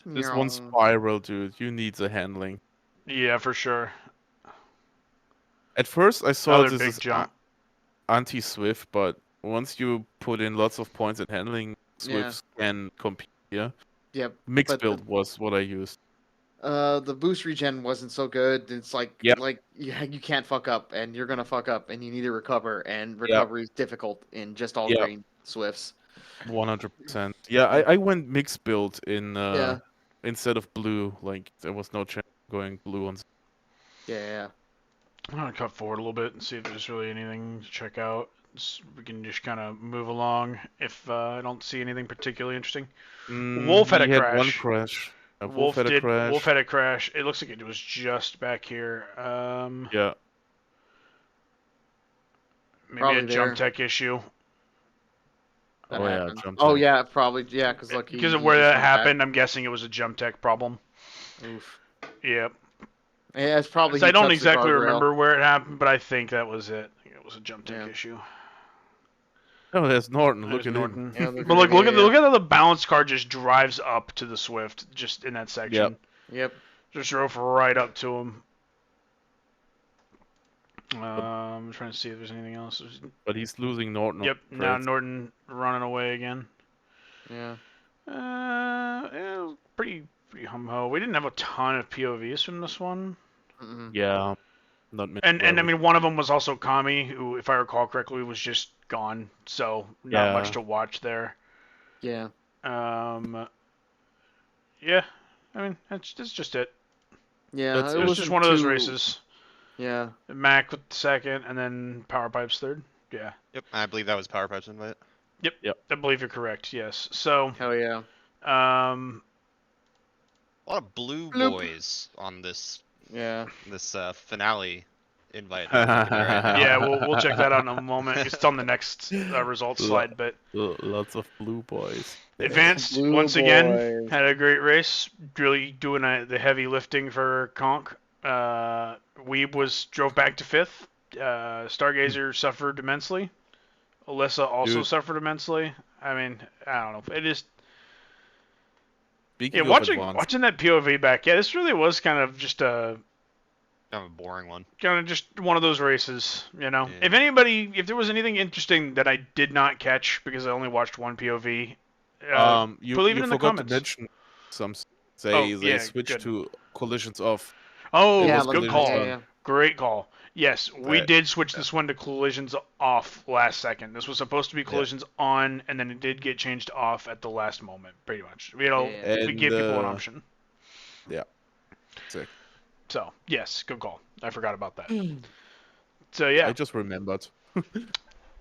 This one spiral, dude. You need the handling. Yeah, for sure. At first, I saw Another this big as jump. anti-Swift, but once you put in lots of points in handling, Yeah. Swifts can compete. Yeah. Yep. Mixed but build was what I used. The boost regen wasn't so good. It's like Yep. you can't fuck up, and you're gonna fuck up, and you need to recover, and recovery is difficult in just all Yep. green Swifts. 100%. Yeah, I went mixed build in Yeah. instead of blue. Like there was no chance of going blue on. Yeah. I'm gonna cut forward a little bit and see if there's really anything to check out. We can just kind of move along if I don't see anything particularly interesting. Wolf had he a had one crash. crash. Wolf had a crash. Wolf had a crash. It looks like it was just back here. Yeah. Maybe Probably a jump there. tech issue. That Oh, yeah, happened. jump Oh tech. yeah, probably yeah, because look, Because he of where just that went back. happened, I'm guessing it was a jump tech problem. Oof. Yep. Yeah, it's probably. So I he don't touched the exactly guardrail. remember where it happened, but I think that was it. I think it was a jump tech Yeah. issue. Oh, there's Norton There's looking Norton. Yeah, But like, look at how the balance car just drives up to the Swift, just in that section. Yep. Just drove right up to him. I'm trying to see if there's anything else. But he's losing Norton. Yep, now Norton running away again. Yeah. Yeah, pretty hum-ho. We didn't have a ton of POVs from this one. Yeah. Not many. And I mean, one of them was also Kami, who, if I recall correctly, was just gone. So not much to watch there. Yeah. Yeah. I mean, that's just it. Yeah. It was just one of those races. Yeah. Mac with second, and then Power Pipes third. Yeah. Yep, I believe that was Power Pipes invite. Yep. I believe you're correct. Yes. So. Hell yeah. A lot of blue Bloop. boys on this Yeah. finale invite. Yeah, we'll check that out in a moment. It's on the next results slide, but lots of blue boys. Advanced Blue once again boys. had a great race, really doing the heavy lifting for Conk. Weeb drove back to fifth. Stargazer suffered immensely. Alyssa also suffered immensely. I mean, I don't know. It is. Speaking of watching that POV back, yeah, this really was kind of just a. Kind of a boring one. Kind of just one of those races, you know. Yeah. If there was anything interesting that I did not catch because I only watched one POV, you leave it in the forgot comments. to mention some they switched good. to collisions off. Oh, Yeah, good like- call. yeah. Great call. Yes, we Right. did switch this one to collisions off last second. This was supposed to be collisions on, and then it did get changed off at the last moment, pretty much. We And, gave people an option. Yeah. Sick. So, yes, good call. I forgot about that. So, yeah. I just remembered.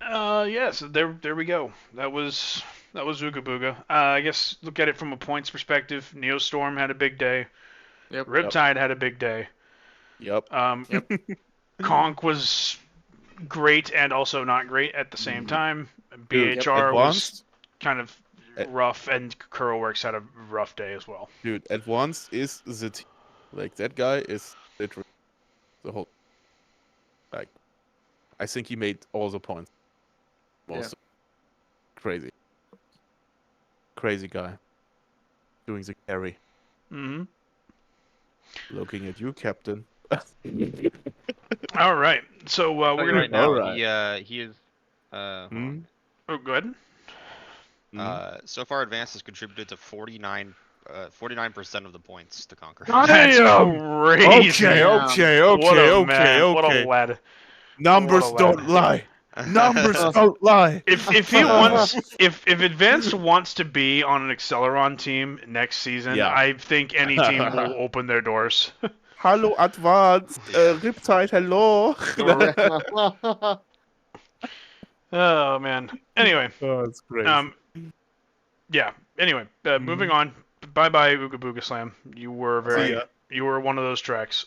So there we go. That was Ooga Booga. I guess look at it from a points perspective. Neostorm had a big day. Yep. Riptide had a big day. Yep. Conk was great and also not great at the same time. Dude, BHR was Advanced, kind of rough, and Curlworks had a rough day as well. dude, Advanced is the team. Like, that guy is literally the whole. Like, I think he made all the points. Most. Crazy. Crazy guy. Doing the carry. Mm-hmm. Looking at you, Captain. All right. So we're gonna. right now. Alright. He is. Hmm? Oh, go ahead. So far, Advanced has contributed to 49% of the points to Conquer. That's crazy. What a man. What a lad. Numbers What a lad. don't lie. Numbers don't lie. If he wants, if Advanced wants to be on an Acceleron team next season, Yeah. I think any team will open their doors. Hello, Advanced. Riptide, hello. Oh man. Anyway, Oh, it's great. yeah. Anyway, moving on. Bye bye Ooga Booga Slam. You were you were one of those tracks.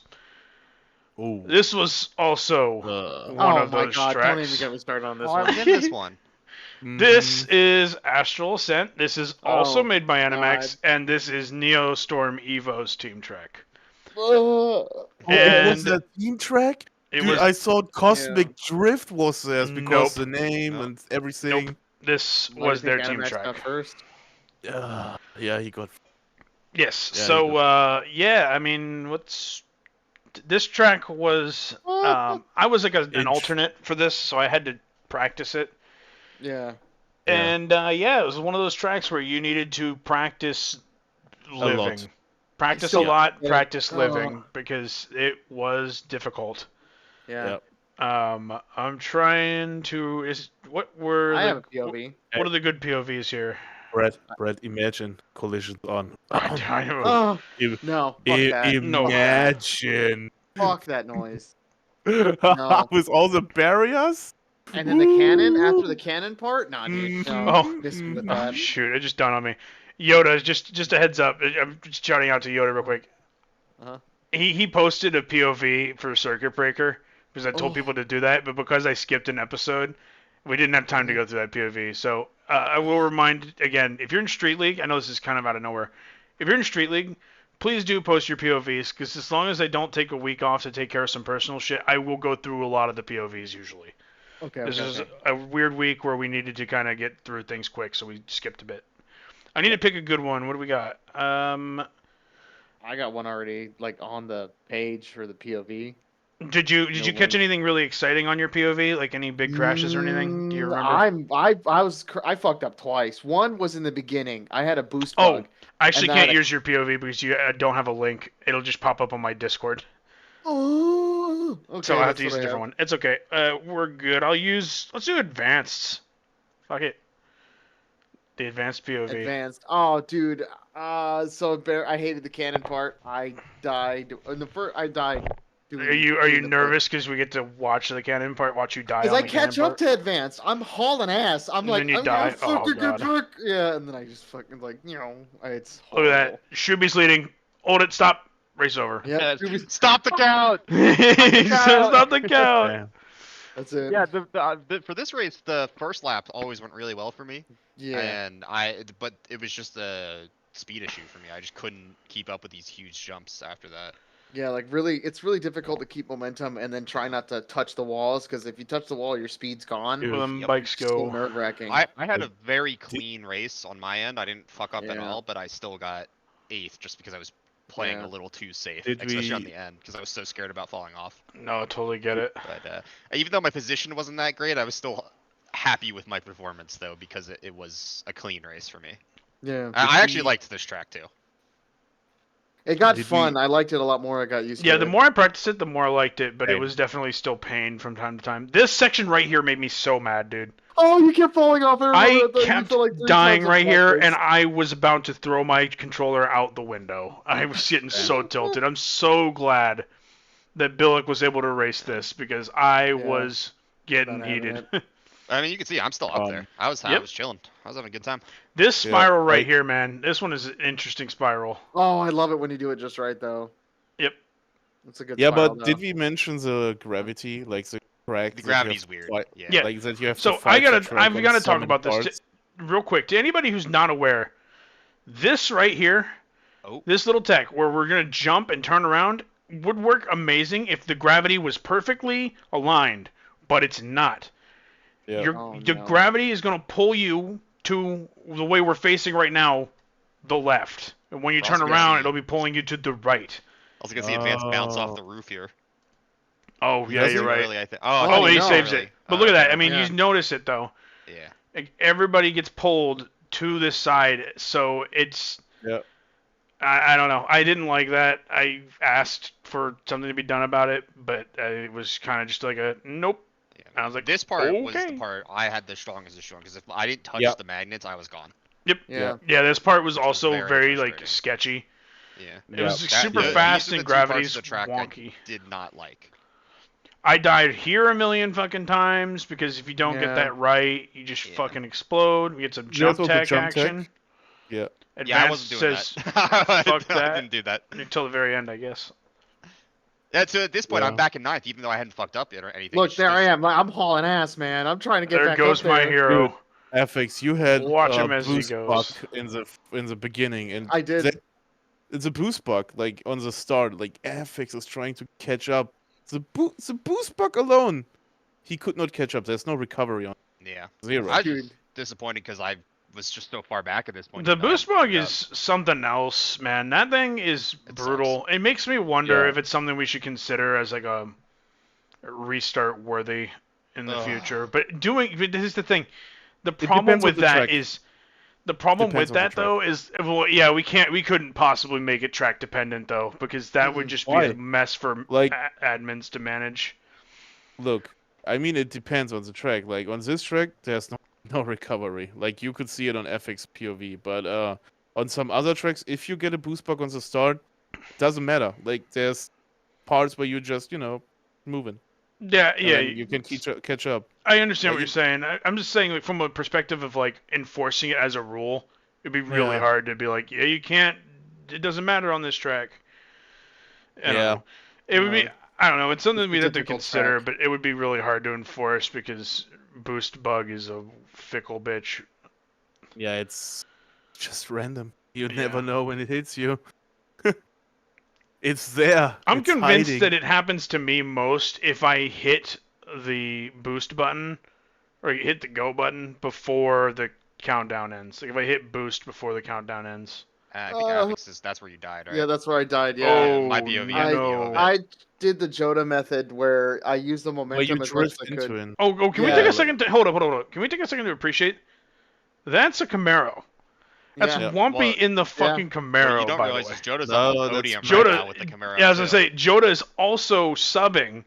Ooh. This was also one of those God! tracks. Don't even get me started on this Oh, I one. was in this one. This is Astral Ascent. This is also Oh, made by Animax, God. and this is Neostorm Evo's team track. Oh, and was that team track? It Dude, was I thought Cosmic Drift was theirs because Nope. the name Nope. and everything. Nope. This Why do was you think their team Animax track. got first? Yeah, he got. Yes. Yeah, So I mean, this track was I was like an alternate for this, so I had to practice it. Yeah. And it was one of those tracks where you needed to practice living. lot. Practice So- a lot, Yeah. practice living, because it was difficult. Yeah. Yep. I'm trying to what I have a POV. what are the good POVs here? Brett, imagine collisions on. Oh no! Fuck that! No. Imagine. Fuck that noise. With all the barriers? And then the cannon after the cannon part? Nah, dude. No. Oh. Miss me with Oh, that. shoot, it just dawned on me. Yoda, just a heads up. I'm just shouting out to Yoda real quick. Uh-huh. He posted a POV for Circuit Breaker because I told Oh. people to do that, but because I skipped an episode, we didn't have time to go through that POV. So I will remind again, if you're in Street League, I know this is kind of out of nowhere. If you're in Street League, please do post your POVs, because as long as I don't take a week off to take care of some personal shit, I will go through a lot of the POVs usually. Okay. This okay, is okay. a weird week where we needed to kind of get through things quick, so we skipped a bit. I need to pick a good one. What do we got? I got one already, like on the page for the POV. Did you No catch one. anything really exciting on your POV? Like any big crashes or anything? Do you remember? I fucked up twice. One was in the beginning. I had a boost Oh, bug. I actually and then I can't had a- use your POV because you don't have a link. It'll just pop up on my Discord. Oh, okay. So I have that's to use what a I different one. It's okay. We're good. Let's do advanced. Fuck it. The advanced POV. Advanced. Oh, dude. I hated the cannon part. I died in the first. I died. Are you nervous because we get to watch the cannon part, watch you die Because on I the cannon catch up part? to advanced. I'm hauling ass. I'm And like, then you I'm die. gonna Oh, fucking get God. back. Yeah, and then I just fucking like, it's Look horrible. at that. Shooby's leading. Hold it. Stop. Race over. Yeah, Stop the count. He says not the count. Damn. that's it. Yeah, for this race, the first lap always went really well for me. Yeah. And but it was just a speed issue for me. I just couldn't keep up with these huge jumps after that. Yeah, like really, it's really difficult to keep momentum and then try not to touch the walls because if you touch the wall, your speed's gone. Dude. Well, them Yep. bikes So go. nerve wracking. I had a very clean race on my end. I didn't fuck up at Yeah. all, but I still got 8th just because I was playing Yeah. a little too safe, Did especially on we- the end because I was so scared about falling off. No, I totally get it. But even though my position wasn't that great, I was still happy with my performance though because it was a clean race for me. Yeah. I actually liked this track too. It got Did fun. we- I liked it a lot more. I got used to Yeah, it. the more I practiced it, the more I liked it, but it Same. was definitely still pain from time to time. This section right here made me so mad, dude. Oh, you kept falling off. I You kept fell like 3 dying times right on here, that and race. I was about to throw my controller out the window. I was getting so tilted. I'm so glad that Billick was able to race this because I was getting Not having heated. I mean, you can see I'm still up there. I was Yep. chilling. I was having a good time. This Yeah, spiral right like- here, man, this one is an interesting spiral. Oh, I love it when you do it just right, though. Yep. It's a good Yeah, spiral, but though. did we mention the gravity, like the track? The that you have gravity's to weird. fight- Yeah. Yeah. Like that you have So to fight the track I've on got to so talk many about this parts. real quick. To anybody who's not aware, this right here, Oh. this little tech where we're gonna jump and turn around would work amazing if the gravity was perfectly aligned, but it's not. Yeah. The gravity is gonna pull you to the way we're facing right now, the left, and when you Cross turn gravity. around, it'll be pulling you to the right. Also gonna see advanced bounce off Oh. the roof here. Oh yeah, Does you're he? right. Early, I think. Oh, he no. saves it. But look at that. I mean, Yeah. you notice it though. Yeah. Like, everybody gets pulled to this side, so it's. Yeah. I don't know. I didn't like that. I asked for something to be done about it, but it was kind of just like a nope. Yeah. I was like, This part was okay. the part I had the strongest because if I didn't touch Yeah. the magnets, I was gone. Yep. Yeah. Yeah, this part was Which was also very very like frustrating. sketchy. Yeah. It was Yeah. super These fast are the and two parts of gravity's the track wonky. I did not like. I died here a million fucking times because if you don't get Yeah. that right, you just Yeah. fucking explode. We get some Yeah, jump so the tech jump action. tech. Yeah. Advanced Yeah, I wasn't doing says that. fuck I that. didn't do that. Until the very end, I guess. Yeah, so at this point, Yeah. I'm back in 9th, even though I hadn't fucked up yet or anything. Look, It's there I just- am. I'm hauling ass, man. I'm trying to get There back goes up my there. hero. Aphx, you had Watch a him as he boost goes. bug in the beginning, and I did. it's a boost bug. Like on the start, like Aphx is trying to catch up. The boost bug alone, he could not catch up. There's no recovery on Yeah. 0. I Dude. was disappointed because I was just so far back at this point. The even though I boost hadn't bug fucked is something else, man. That thing is It brutal. It makes me wonder Yeah. if it's something we should consider as like a restart worthy in the Ugh. future. But this is the thing. The depends problem on with the that track. is the problem Depends with on the that though is well, yeah, we couldn't possibly make it track dependent though because that would just be Why? a mess for Like- admins to manage. Look, I mean, it depends on the track. Like on this track, there's no recovery. Like you could see it on Aphx POV, but on some other tracks, if you get a boost bug on the start, doesn't matter. Like there's parts where you just moving. Yeah, and yeah. then you can catch up. I understand what Like, you're saying. I'm just saying, like, from a perspective of like enforcing it as a rule, it'd be really Yeah. hard to be like, yeah, you can't. It doesn't matter on this track. I don't Yeah. know. It would be. No. I don't know. It's something It's a we'd have to difficult consider, track. but it would be really hard to enforce because boost bug is a fickle bitch. Yeah, it's just random. You Yeah. never know when it hits you. It's there. I'm It's convinced hiding. that it happens to me most if I hit the boost button, or you hit the go button before the countdown ends. Like if I hit boost before the countdown ends. I think Aphx is that's where you died, right? Yeah, that's where I died. Yeah. Oh, my POV, no. I did the Joda method where I used the Where momentum you as much as drift I into could. it. Oh, can we Yeah, take a like- second to hold up. Can we take a second to appreciate? That's a Camaro. That's Yeah. Wumpy Well, in the fucking Camaro. What you don't by realize the way. is Joda's No, on the that's podium Joda- right now with the Camaro. Yeah, as I too. say, Joda is also subbing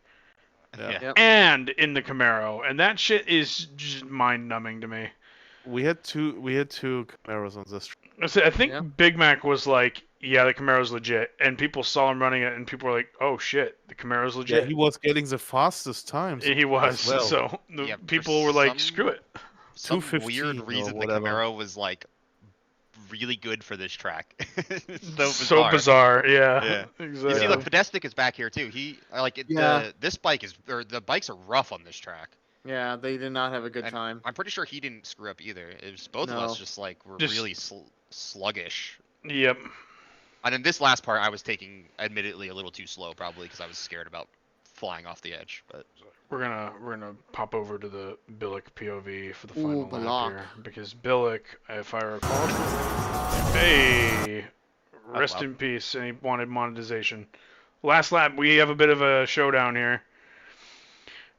Yeah. Yep. and in the Camaro, and that shit is just mind-numbing to me. We had two Camaros on this. I think Yep. Big Mac was like, "Yeah, the Camaro's legit," and people saw him running it, and people were like, "Oh shit, the Camaro's Yeah, legit." he was getting the fastest times. He was. well. So the Yeah, for people were like, some- "Screw it." Some 215 weird or reason the whatever. Camaro was like really good for this track. So bizarre. Yeah. Yeah. Exactly. You see, look, Podestic is back here too. Yeah. This bike is, or the bikes are rough on this track. Yeah, they did not have a good And time. I'm pretty sure he didn't screw up either. It was both of No. us just like were Just- really sluggish. Yep. And in this last part, I was taking, admittedly, a little too slow, probably because I was scared about flying off the edge. But We're gonna pop over to the Billick POV for the final lap Billick. here because Billick, if I recall, hey, rest wow. in peace, and he wanted monetization. Last lap, we have a bit of a showdown here.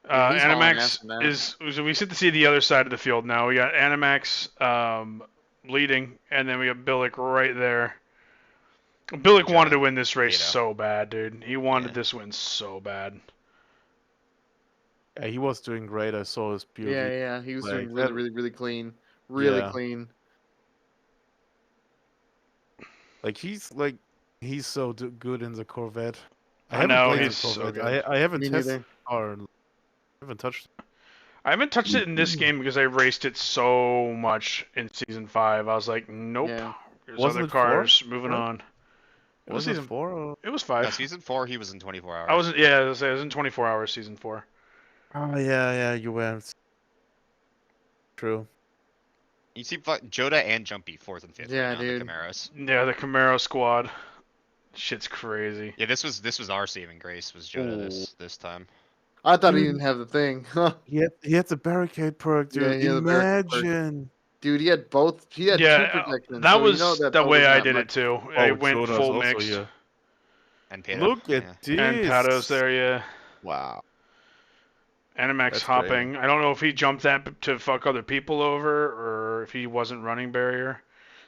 Yeah, he's hauling ass Animax in that. is so we sit to see the other side of the field now. We got Animax leading, and then we got Billick right there. Billick wanted to win this race Pedo. so bad, dude. He wanted Yeah. this win so bad. Yeah, he was doing great. I saw his POV. Yeah, he was doing Like, really, that- really, really clean. Really Yeah. clean. Like he's so good in the Corvette. I haven't know, played the he's so Corvette. good. I haven't Me tested neither. or haven't touched. I haven't touched it in this game because I raced it so much in Season 5. I was like, nope. Yeah. There's Wasn't other it 4? cars. Moving Right? on. It was Was it season 4? Or... It was no, 5. season 4, he was in 24 hours. I wasn't. Yeah, I was in 24 hours. Season 4. Oh yeah, you went. True. You see Joda and Jumpy 4th and 5th Yeah, right now in dude. the Camaros. Yeah, the Camaro squad. Shit's crazy. Yeah, this was our saving grace, was Joda this time. I thought he didn't have the thing. He had the barricade perk, Yeah, dude. he had the barricade perk. Imagine. Dude, he had both. He had two Yeah, protections. that so you was know the that way was I not did much. it too. I Oh, went Joda's full also mixed. here. And Pedo. Look at yeah. this. And Pato's there, yeah. Wow. Animax That's hopping. I don't know if he jumped that to fuck other people over or if he wasn't running barrier.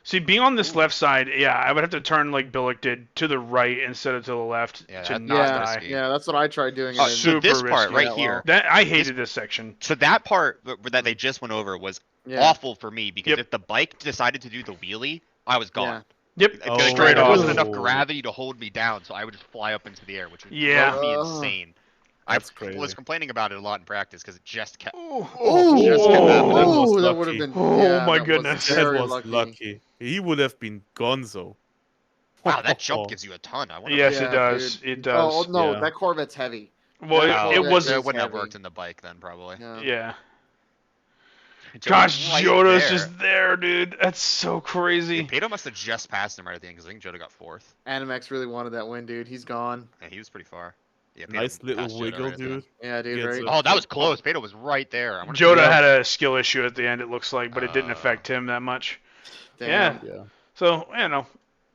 See, being on this left side, yeah, I would have to turn like Billick did to the right instead of to the left Yeah, to that- not Yeah, die. risky. yeah, that's what I tried doing. Oh, and super so this part risky. right Yeah, here. well, That I hated this section. So that part that they just went over was yeah. awful for me because Yep. if the bike decided to do the wheelie, I was gone. Yep, Oh. straight There off. wasn't enough gravity to hold me down, so I would just fly up into the air, which would Yeah. drove me Ugh. insane. That's I crazy. was complaining about it a lot in practice because it just kept. Oh, Just kept happening. That was that would have lucky. been. Oh, yeah, my that goodness. Was That very was lucky. He would have been gonzo. Wow, that jump gives you a ton. I wonder. Yes, Yeah, it does. dude. It does. Oh no, Yeah. that Corvette's heavy. Well, Yeah, it yeah, wasn't. It wouldn't have heavy. worked in the bike then, probably. Yeah. Yeah. Joda's Gosh, right Joda's there. just there, dude. That's so Yeah, crazy. Pedo must have just passed him right at the end because I think Joda got 4th. Animax really wanted that win, dude. He's gone. Yeah, he was pretty far. Yeah, Pedo Nice little passed Joda wiggle, right at the end. dude. Yeah, dude. Gets Right. it. Oh, that was close. Pedo was right there. I wonder if Joda he- had a skill issue at the end, it looks like, but it didn't Uh, affect him that much. Damn. Yeah. So, you know,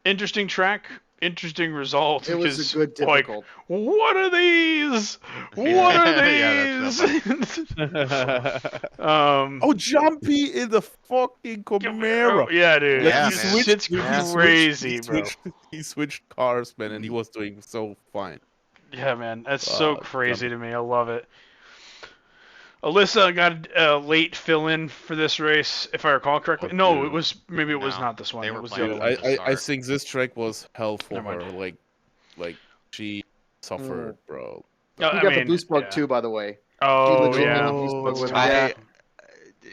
interesting track, interesting result. It was because, a good like, difficult. what are these? What Yeah, are that's these? Oh, Jumpy in the fucking Camaro. Yeah, dude. Yeah, It's- man. It's Yeah. crazy, bro. He switched cars, man, and he was doing so fine. Yeah, man. That's so Fuck, crazy Jumpy. to me. I love it. Alyssa got a late fill-in for this race, if I recall correctly. Oh, No, dude. it was maybe it was No, not this one. they It were was the playing other it. one. I start. think this track was hell for Never her. mind. Like she suffered, bro. No, He I got the mean, boost bug yeah. too, by the way. Oh legit yeah. got the boost bug That's with tough. him.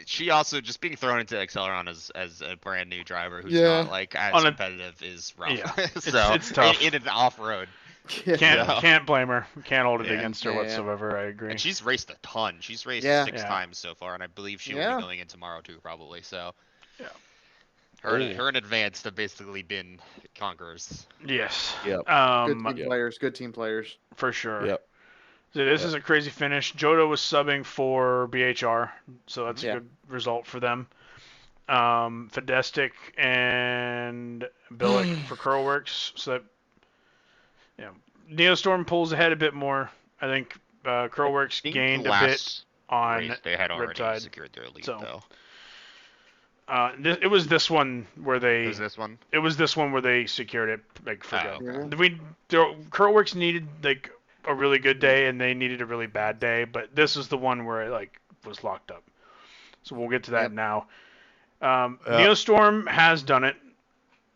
She also just being thrown into Acceleron as a brand new driver who's Yeah. not like as On a- competitive is rough. Yeah, so it's tough. in an off road, Can't Yeah. can't blame her. Can't hold it Yeah. against her Yeah. whatsoever. I agree. and she's raced a ton. She's raced Yeah. 6 Yeah. times so far, and I believe she will Yeah. be going in tomorrow too, probably. So Yeah. her and Advanced have basically been conquerors. Yes. Yep. Good team Yeah. players. Good team players. For sure. Yep. So this is a crazy finish. Jodo was subbing for BHR, so that's a good result for them. Fedestic and Billick for Curlworks. So that, Neostorm pulls ahead a bit more. I think Curlworks gained a bit on they had already Riptide. secured their lead, So, though. It was this one where they. It was this one? It was this one where they secured it like for go. Okay. Curlworks needed like a really good day and they needed a really bad day, but this is the one where it like was locked up. So we'll get to that now. Neostorm has done it.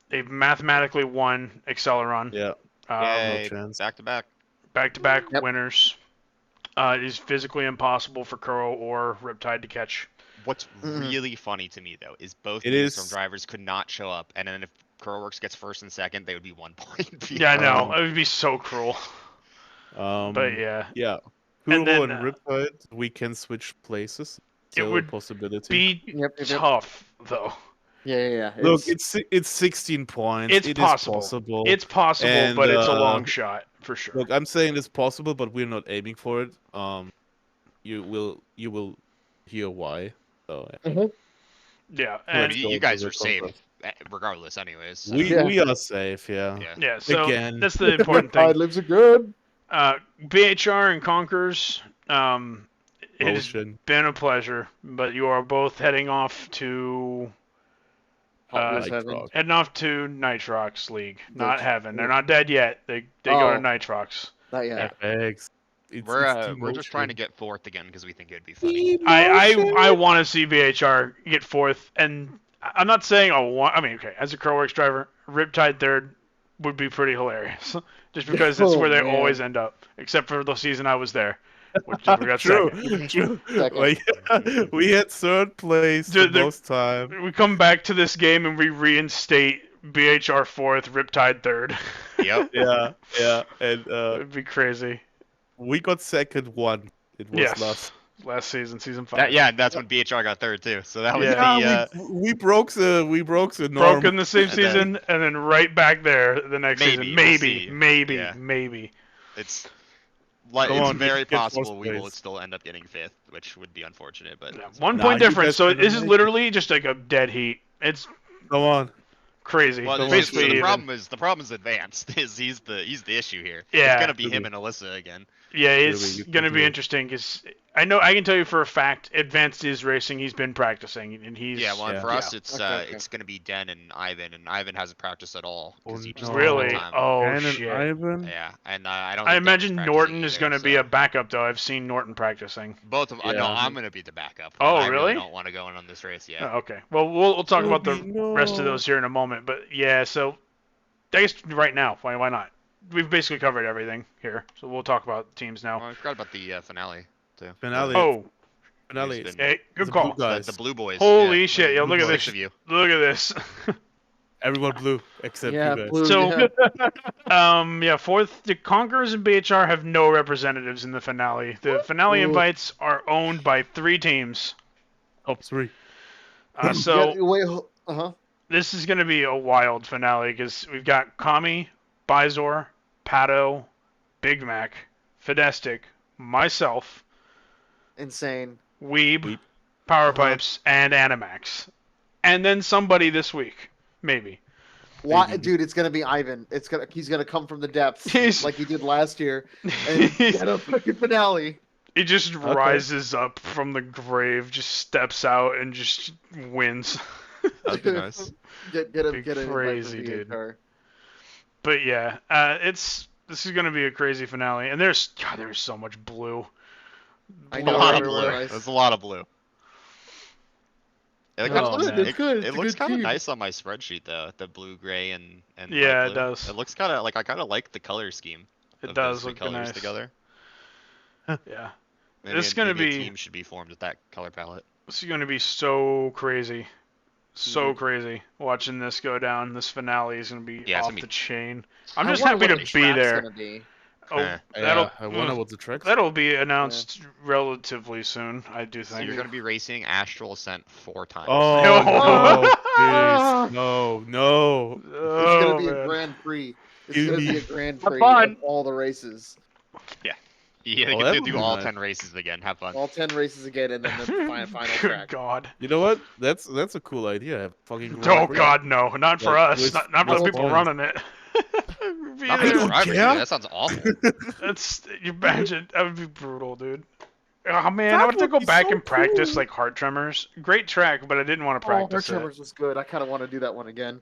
They've mathematically won Acceleron. Yeah. Yay, no chance. Back-to-back winners. It is physically impossible for Kuro or Riptide to catch. What's really funny to me, though, is both Neostorm drivers could not show up, and then if Curlworks gets first and second, they would be 1 point behind. Yeah, I know. It would be so cruel. But yeah. Yeah. Kuro and Riptide, we can switch places. It would possibility. be tough, though. Yeah. Look, it's 16 points. It's possible. It's possible, but it's a long shot for sure. Look, I'm saying it's possible, but we're not aiming for it. You will hear why. So, yeah, and you guys are safe regardless, anyways. So. We are safe, yeah. Yeah. So again, that's the important thing. Lives are good. BHR and Conkers. It has been a pleasure, but you are both heading off to Nitrox League, not Heaven. They're not dead yet. They go to Nitrox. Not yet. Aphx. We're just trying to get fourth again because we think it'd be funny. I want to see BHR get fourth, and I'm not saying as a Curlworks driver, Riptide third would be pretty hilarious, just because it's where they always end up, except for the season I was there. Which we got True. Second. We had third place the most time. We come back to this game and we reinstate BHR fourth, Riptide third. Yep. Yeah. And it'd be crazy. We got second one. It was last season 5. That's when BHR got third too. So that was we broke the norm. Broke in the same season and then right back there the next season. Maybe. It's very possible we will still end up getting fifth, which would be unfortunate. But 1 point difference. So this is literally just like a dead heat. It's come on. Crazy. Well, the problem is advanced. He's the issue here. Yeah. It's gonna be him and Alyssa again. Yeah, it's gonna be interesting because I can tell you for a fact, Advanced is racing. He's been practicing, and he's for us, it's gonna be Den and Ivan hasn't practiced at all. Really? Oh shit. Ivan? Yeah, and I don't. I imagine Norton is gonna be a backup though. I've seen Norton practicing. Both of no, I'm gonna be the backup. Oh really? I don't want to go in on this race yet. Oh, okay. Well, we'll talk about the rest of those here in a moment. But yeah, so I guess right now, why not? We've basically covered everything here, so we'll talk about teams now. Well, I forgot about the finale too. Finale. Hey, good call. The blue boys. Holy shit! Yo, look at this. Of you. Look at this. Everyone blue except you guys. Blue, so, fourth, the Conquerors and BHR have no representatives in the finale. The finale invites are owned by 3 teams. Top 3. This is going to be a wild finale because we've got Kami, Bizor, Pato, Big Mac, Fedestic, myself, Insane, Weeb, Power Pipes, and Animax. And then somebody this week. Maybe. Why, dude? It's gonna be Ivan. He's gonna come from the depths like he did last year and get a fucking finale. He just rises up from the grave, just steps out, and just wins. That'd be nice. Get him crazy, dude. But yeah, this is gonna be a crazy finale, and there's so much blue. I know. A lot of blue. There's a lot of blue. It looks kind of nice on my spreadsheet though, the blue, gray, and yeah, blue. It does. It looks kind of like I kind of like the color scheme. It does look colors nice together. Yeah, this is gonna be. A team should be formed with that color palette. This is gonna be so crazy, crazy. Watching this go down, this finale is gonna be off the chain. I'm just happy to be there. I wonder what the track's. That'll be announced relatively soon, I do think. So you're going to be racing Astral Ascent 4 times. Oh, no. It's going to be a Grand Prix. It's going to be a Grand Prix of all the races. Yeah. Yeah, they Oh, get that to would do be all nice. 10 races again. Have fun. All 10 races again, and then the final Good track. God. You know what? That's a cool idea. Have fucking Grand Oh Prix. God, no, not for Like, us. with- Not for the with people points. running it. Be Not for there. the don't drivers care. either. That sounds awful. That's you imagine that would be brutal, dude. Oh man, I That would have to would go be back so and practice cool. like Heart Tremors. Great track, but I didn't want to Oh, Her practice it. Tremors was good. I kind of want to do that one again.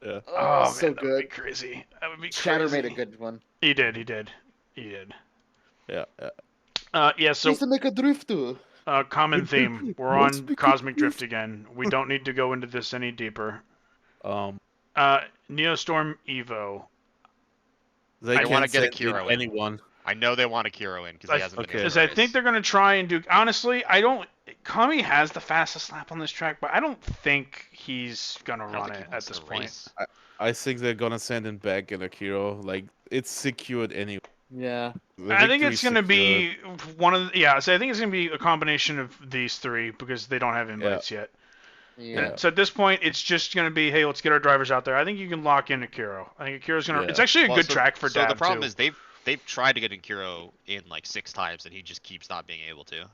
Yeah. Oh, Oh so man, that would be good. crazy. That would be Shatter crazy. made a good one. He did. Yeah. Yeah. So Just to make a drift too. common theme. We're Let's on make a Cosmic Drift drift. again. We don't need to go into this any deeper. Um, Neostorm Evo. they I can wanna get a send in Kiro in. anyone. I know they want a Kiro in because he hasn't been okay. in Because the I race. think they're gonna try and do. Honestly, I don't. Kami has the fastest lap on this track, but I don't think he's gonna I don't run think he it wants at this to point. race. I think they're gonna send in back in Akiro. Like it's secured anyway. Yeah. The I think victory's it's gonna secured. be one of the, yeah. So I think it's gonna be a combination of these three because they don't have invites yet. Yeah. So at this point, it's just gonna be, hey, let's get our drivers out there. I think you can lock in Akiro. I think Akiro's gonna. Yeah. It's actually a Well, good so- track for So Dab the problem too. is they've tried to get Kiro in like 6 times and he just keeps not being able to.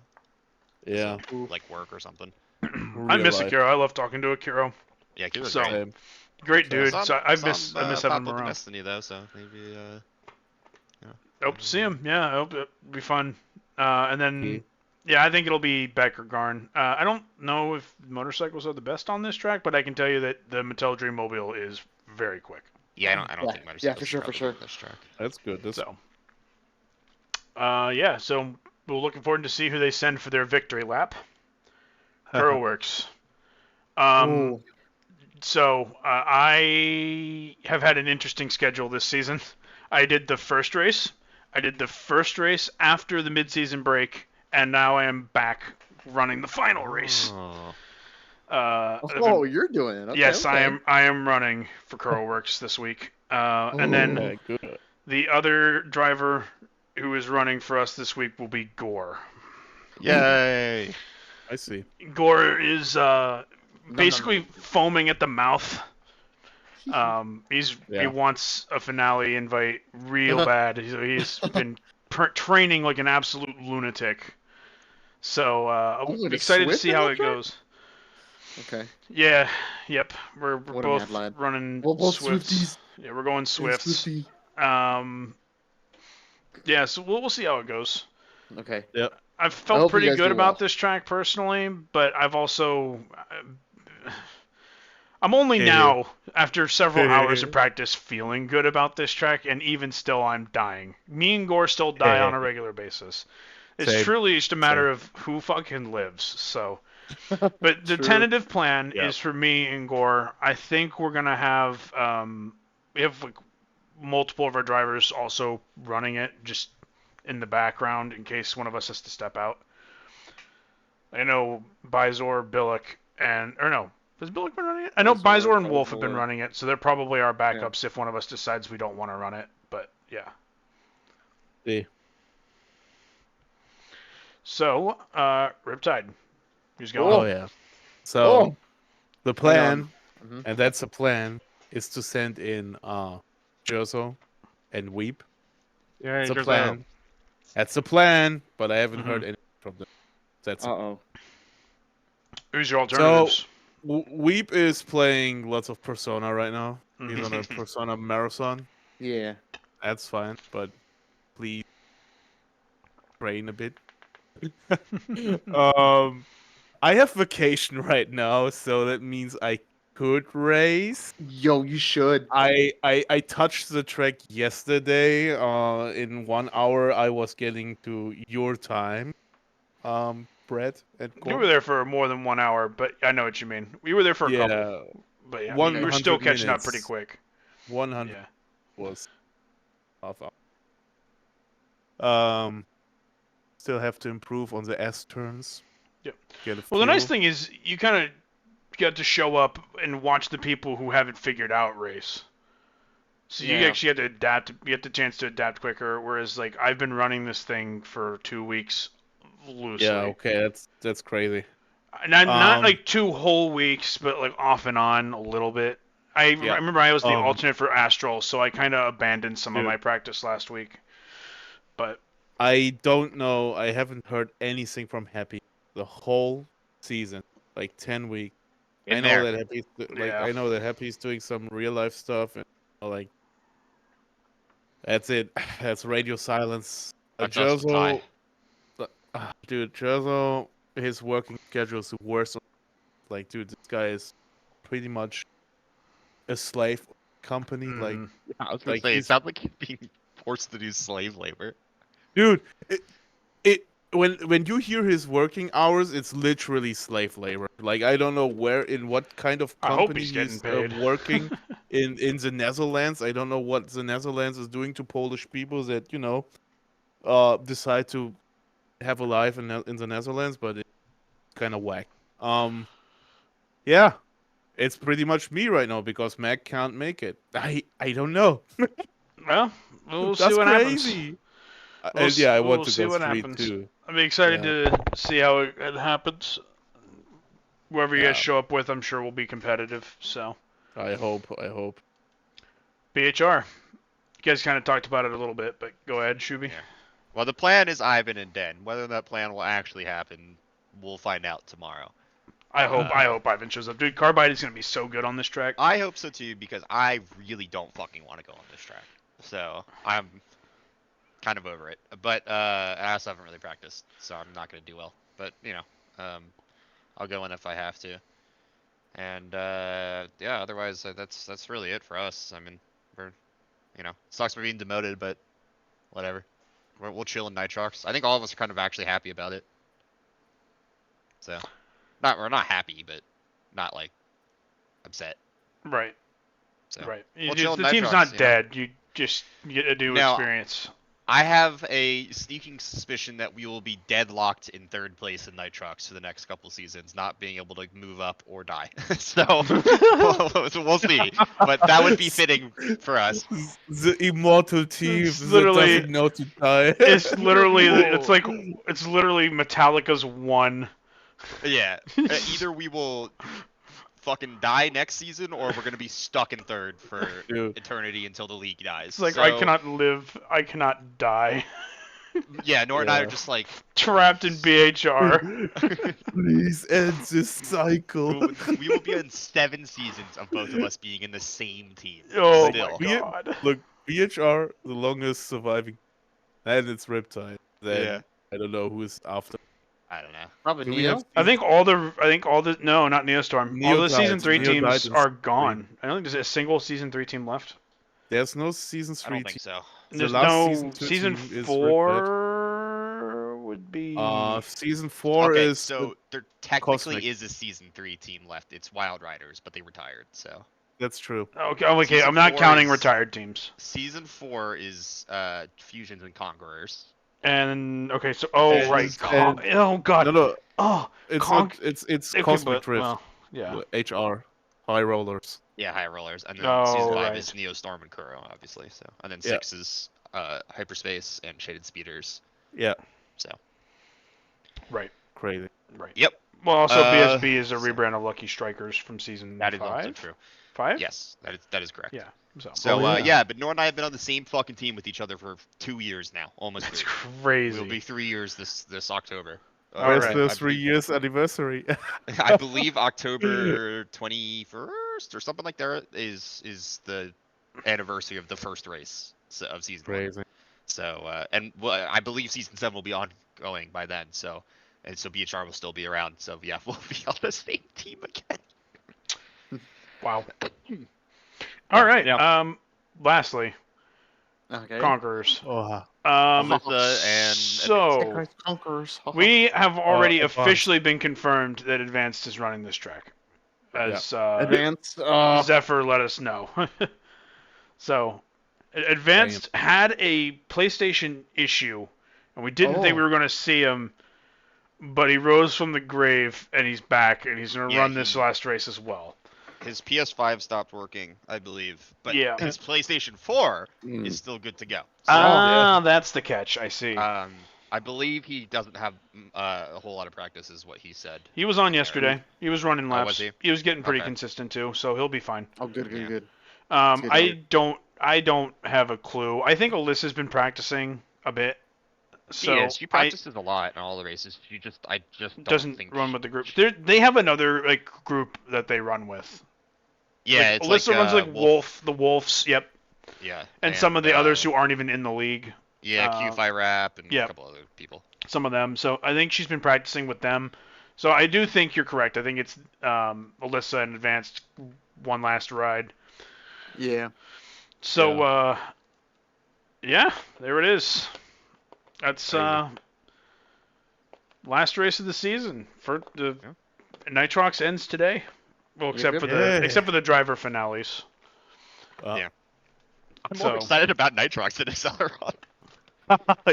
Yeah. Like work or something. I miss Real life. Akiro. I love talking to Akiro. Yeah, Kiro's So- great. Same. Great dude. Some- So I some, miss having pop him up in around. Destiny though, so maybe Hope to see him. Yeah, I hope it'll be fun. And then, Okay. yeah, I think it'll be Beck or Garn. I don't know if motorcycles are the best on this track, but I can tell you that the Mattel Dreammobile is very quick. yeah, I don't Yeah, think yeah, motorcycles for sure, probably for sure. win this track. That's good. That's So, yeah, so we're looking forward to see who they send for their victory lap. Works. Ooh. So I have had an interesting schedule this season. I did the first race. I did the first race after the mid-season break, and now I am back running the final race. Oh. Oh, you're doing it. Okay, Yes, okay. I am running for Curlworks this week. And then okay, good. the other driver who is running for us this week will be Gore. Yay! I see. Gore is basically foaming at the mouth. He Yeah. wants a finale invite real bad. He's been training like an absolute lunatic. So I'm the excited to Swift see in how that it track? goes. Okay. Yeah, yep. We're What a both mad lad. running We're both Swifts. Swifties. Yeah, we're going Swifts. Swifty. Yeah, so we'll see how it goes. Okay. Yep. I've I felt hope you pretty guys good do about well. this track personally, but I've also I'm only now, after several hours of practice, feeling good about this track, and even still, I'm dying. Me and Gore still die on a regular basis. It's Same. truly just a matter of who fucking lives. So, but the True. tentative plan Yeah. is for me and Gore. I think we're gonna have we have like multiple of our drivers also running it just in the background in case one of us has to step out. I know Bizor, Billick, or no. Has Billick been running it? I know Bizor, Bizor and Wolf have been Cowboy. running it, so they're probably our backups if one of us decides we don't want to run it. But yeah. See. So, Riptide. Who's going? Oh yeah. So Oh. the plan, Mhm. and that's the plan, is to send in Joso and Weep. Yeah, That's a plan. That's a plan, but I haven't heard anything from them. That's Uh-oh. Who's your alternatives? Weep is playing lots of Persona right now. He's on a Mhm. Persona marathon. Yeah. That's fine, but please train a bit. I have vacation right now, so that means I could race. Yo, you should. I touched the track yesterday. In 1 hour, I was getting to your time, Brett and You Gordon. were there for more than 1 hour, but I know what you mean. We were there for a couple. Yeah, But yeah, One we were still 100 catching up pretty minutes. quick. 100 Yeah. was half hour. Still have to improve on the S turns. Yep. Get a Well, the nice feel. thing is you kind of get to show up and watch the people who haven't figured out race. So you Yeah. actually have to adapt. You get the chance to adapt quicker. Whereas, like, I've been running this thing for 2 weeks loosely. Yeah, okay, that's crazy. Not like 2 whole weeks, but like off and on a little bit. I remember I was the alternate for Astral, so I kind of abandoned some of Dude. my practice last week. But I don't know. I haven't heard anything from Happy the whole season, like 10 weeks. In there. Yeah. I know that Happy's doing some real life stuff, and like that's it. That's radio silence. That's us with Ty. Dude, Jerzo, his working schedule is the worst. Like, dude, this guy is pretty much a slave of the company. Like, Mhm. I was gonna like say, it he's sounds like he's being forced to do slave labor. dude. It when you hear his working hours, it's literally slave labor. Like, I don't know in what kind of I hope company he's getting he's paid. working in the Netherlands. I don't know what the Netherlands is doing to Polish people that decide to have a life in the Netherlands, but it's kind of whack. Yeah, it's pretty much me right now because Mac can't make it. I don't know. Well, we'll see That's what happens. crazy. And yeah, I want to see go what street happens. too. I'm excited Yeah. to see how it happens. Whoever you guys Yeah. show up with, I'm sure will be competitive. So, I hope. BHR. You guys kind of talked about it a little bit, but go ahead, Shooby. Yeah. Well, the plan is Ivan and Den. Whether that plan will actually happen, we'll find out tomorrow. I hope Ivan shows up. Dude, Carbide is gonna be so good on this track. I hope so too, because I really don't fucking want to go on this track. So I'm kind of over it. But I also haven't really practiced, so I'm not gonna do well. But I'll go in if I have to. And yeah, otherwise that's really it for us. I mean, we're sucks we're being demoted, but whatever. We'll chill in Nitrox. I think all of us are kind of actually happy about it. So, we're not happy, but not like upset. Right. So Right. we'll chill in The team's Nitrox, not dead. You just get a new Now, experience. I have a sneaking suspicion that we will be deadlocked in third place in Nitrox for the next couple seasons, not being able to move up or die. So we'll see. But that would be fitting for us. The immortal team It's that literally- doesn't know to die. It's literally Metallica's one. Yeah. Either we will fucking die next season, or we're gonna be stuck in third for Dude. eternity until the league dies. It's like So, I cannot live, I cannot die. Yeah, Nor and I are Yeah. just like Trapped in BHR. Please end this cycle. we will be in 7 seasons of both of us being in the same team. Oh Still. my god. Look, BHR, the longest surviving, and it's Riptide. Then Yeah. I don't know who is after. I don't know. Probably Do we Neo. have I think all the no, not Neostorm. All the season 3 Neo died teams in are season gone. I don't think there's a single season 3 team left. There's no season I 3 don't think so. The There's last no season two season team is 4 would be Season 4 Okay, is so there technically Cosmic. is a season 3 team left. It's Wild Riders, but they retired. So that's true. Okay, okay, Season I'm not 4 counting is- retired teams. season 4 is Fusions and Conquerors. And okay, so And- right. and- Oh god. No, Oh, it's Conk- not. It's okay, Cosmic but, Drift. well, yeah. HR, High Rollers. Yeah, High Rollers, and then Oh, season 5 right. is Neostorm and Kuro, obviously. So, and then Yeah. 6 is Hyperspace and Shaded Speeders. Yeah, So, Right. crazy. Right. Yep. Well, also Uh, BSB is a so- rebrand of Lucky Strikers from season that is also 5. true. 5? Yes, that is correct. Yeah. So. So Oh, yeah. yeah, but Nor and I have been on the same fucking team with each other for 2 years now, almost. That's 3. crazy. We'll be 3 years this October. Alright. Where's Right. the 3 years anniversary? I believe October 21st or something like that is the anniversary of the first race of season 1. Crazy. So and I believe season 7 will be ongoing by then. So BHR will still be around. So yeah, we'll be on the same team again. Wow. All right. Yeah. Lastly, Okay. Conquerors. Oh, Alyssa and So Conquerors. we have already Advanced. officially been confirmed that Advanced is running this track, as Advanced. Zephyr let us know. So, Advanced had a PlayStation issue, and we didn't think we were going to see him, but he rose from the grave, and he's back, and he's going to Yeah, run this last race as well. his PS5 stopped working, I believe, but Yeah. his PlayStation 4 Mm. is still good to go. So, Ah, that's the catch. I see. I believe he doesn't have a whole lot of practice, is what he said. He was on yesterday. He was running Oh, laps. was he? He was getting pretty Okay. consistent too, so he'll be fine. Oh, good, good, Yeah. good. I don't have a clue. I think Alyssa's been practicing a bit. So She practices a lot in all the races. I just don't doesn't think run with the group. They have another like group that they run with. Yeah, like, it's Alyssa runs like Wolf. the Wolves. Yep. Yeah, And some of the others who aren't even in the league. Yeah, Q-Fi Rap and yeah. a couple other people. Some of them. So I think she's been practicing with them. So I do think you're correct. I think it's Alyssa and Advanced one last ride. Yeah. So yeah, there it is. That's last race of the season for the Nitrox ends today. Well, except for the driver finales. Yeah. I'm more excited about Nitrox than Acceleron.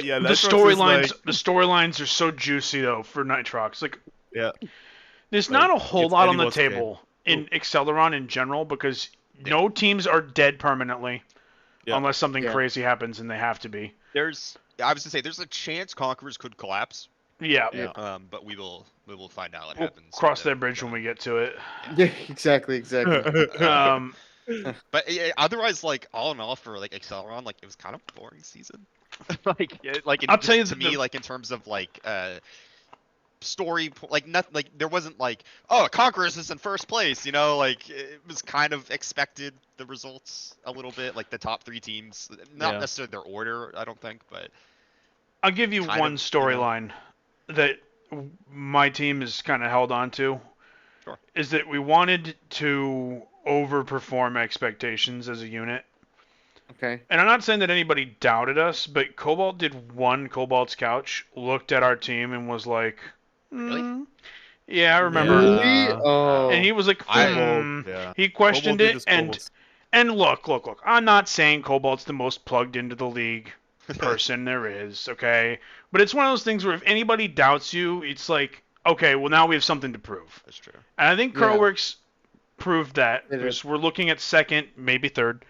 Yeah, the storylines are so juicy though for Nitrox. Like, there's not a whole lot on the table in Acceleron in general because no teams are dead permanently unless something crazy happens and they have to be. I was gonna say there's a chance Conquerors could collapse. Yeah. But we will find out what we'll happens. Cross that bridge when we get to it. Yeah, exactly. But otherwise, like all in all, for like Acceleron, like it was kind of a boring season. I'll tell you to me, like in terms of like story, like nothing, like there wasn't like, oh, Conquerors is in first place, you know, like it was kind of expected, the results a little bit, like the top 3 teams, not necessarily their order, I don't think, but I'll give you one storyline that my team is kind of held on to. Sure. Is that we wanted to overperform expectations as a unit. Okay. And I'm not saying that anybody doubted us, but Cobalt did one Cobalt's Couch, looked at our team, and was like, Really? Yeah, I remember. Really? Oh. And he was like, He questioned it, and look. I'm not saying Cobalt's the most plugged into the league person there is, okay? But it's one of those things where if anybody doubts you, it's like, okay, well now we have something to prove. That's true. And I think CurlWorks proved that because we're looking at second, maybe third.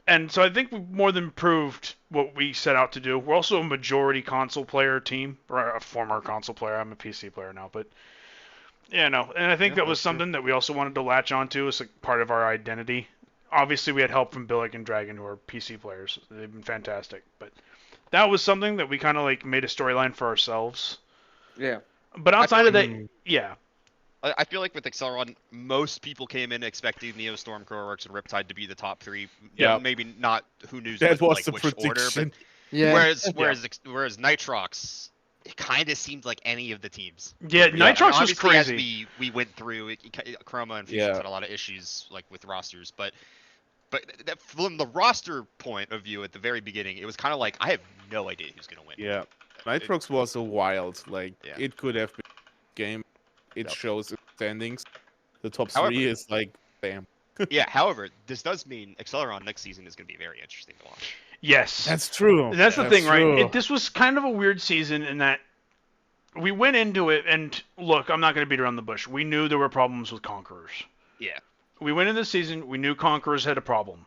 And so I think we've more than proved what we set out to do. We're also a majority console player team, or a former console player. I'm a PC player now, but and I think that was something that we also wanted to latch onto as like part of our identity. Obviously, we had help from Billick and Dragon, who are PC players. They've been fantastic, but that was something that we kind of like made a storyline for ourselves. Yeah. But outside of that, I feel like with Acceleron, most people came in expecting Neostorm, CurlWorks, and Riptide to be the top 3. Yeah. Maybe not who knew that was like, the which prediction. order, but whereas Nitrox, it kind of seemed like any of the teams. Yeah, Nitrox was crazy. As we went through, Chroma and Fusion had a lot of issues like with rosters, but from the roster point of view at the very beginning, it was kind of like I have no idea who's gonna win. Yeah, Nitrox was a wild. Like it could have been a game. It shows its standings. The top 3 is like bam. Yeah. However, this does mean Acceleron next season is gonna be very interesting to watch. Yes, that's true. And that's the thing, right? This was kind of a weird season in that we went into it, and look, I'm not going to beat around the bush. We knew there were problems with Conquerors. Yeah. We went into the season, we knew Conquerors had a problem.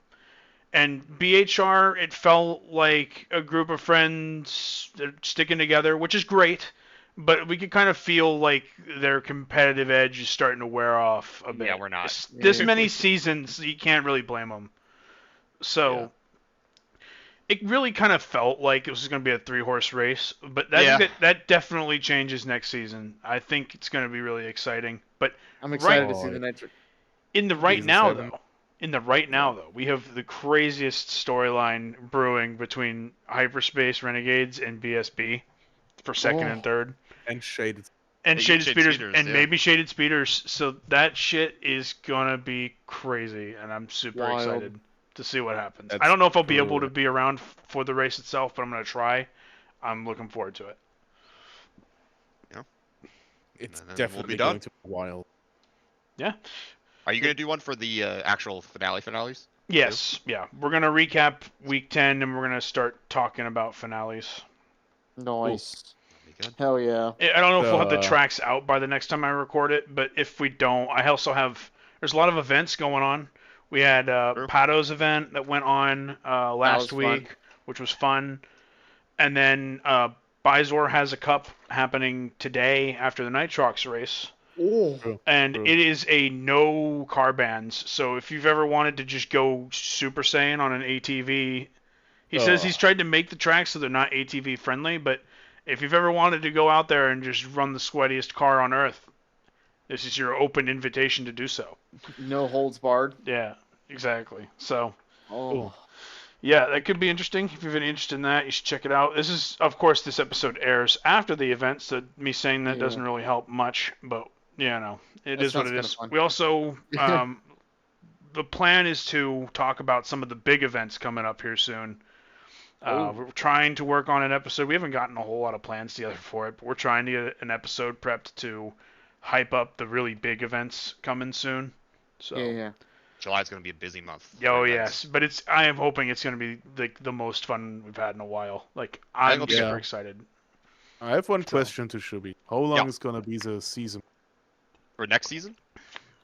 And BHR, it felt like a group of friends sticking together, which is great, but we could kind of feel like their competitive edge is starting to wear off a bit. Yeah, we're not. This many seasons, you can't really blame them. So it really kind of felt like it was going to be a 3-horse race, but that definitely changes next season. I think it's going to be really exciting. But I'm excited to see the Nitro. In the right now, though, we have the craziest storyline brewing between Hyperspace Renegades and BSB for second and third. And Shaded. And Shaded Speeders, and maybe Shaded Speeders. So that shit is going to be crazy, and I'm super excited to see what happens. I don't know if I'll be able to be around for the race itself, but I'm going to try. I'm looking forward to it. Yeah. It's definitely going to be wild. Yeah. Are you going to do one for the actual finales? Yes. Yeah. We're going to recap week 10, and we're going to start talking about finales. Nice. Hell yeah. I don't know if we'll have the tracks out by the next time I record it, but if we don't, I also have... There's a lot of events going on. We had Pado's event that went on last week, which was fun. And then Bizor has a cup happening today after the Nitrox race. And it is a no car bans. So if you've ever wanted to just go Super Saiyan on an ATV He says he's tried to make the tracks so they're not ATV friendly, but if you've ever wanted to go out there and just run the sweatiest car on earth, this is your open invitation to do so. No holds barred. Yeah, exactly. So, Oh. yeah, that could be interesting. If you're any interested in that, you should check it out. This is, of course, this episode airs after the event, so me saying that doesn't really help much, but, it is what it is. We also, the plan is to talk about some of the big events coming up here soon. We're trying to work on an episode. We haven't gotten a whole lot of plans together for it, but we're trying to get an episode prepped to hype up the really big events coming soon. So Yeah. July's going to be a busy month. Oh yes, but I am hoping it's going to be like the most fun we've had in a while. Like I'm super excited. I have one question to Shooby. How long is going to be the season? For next season?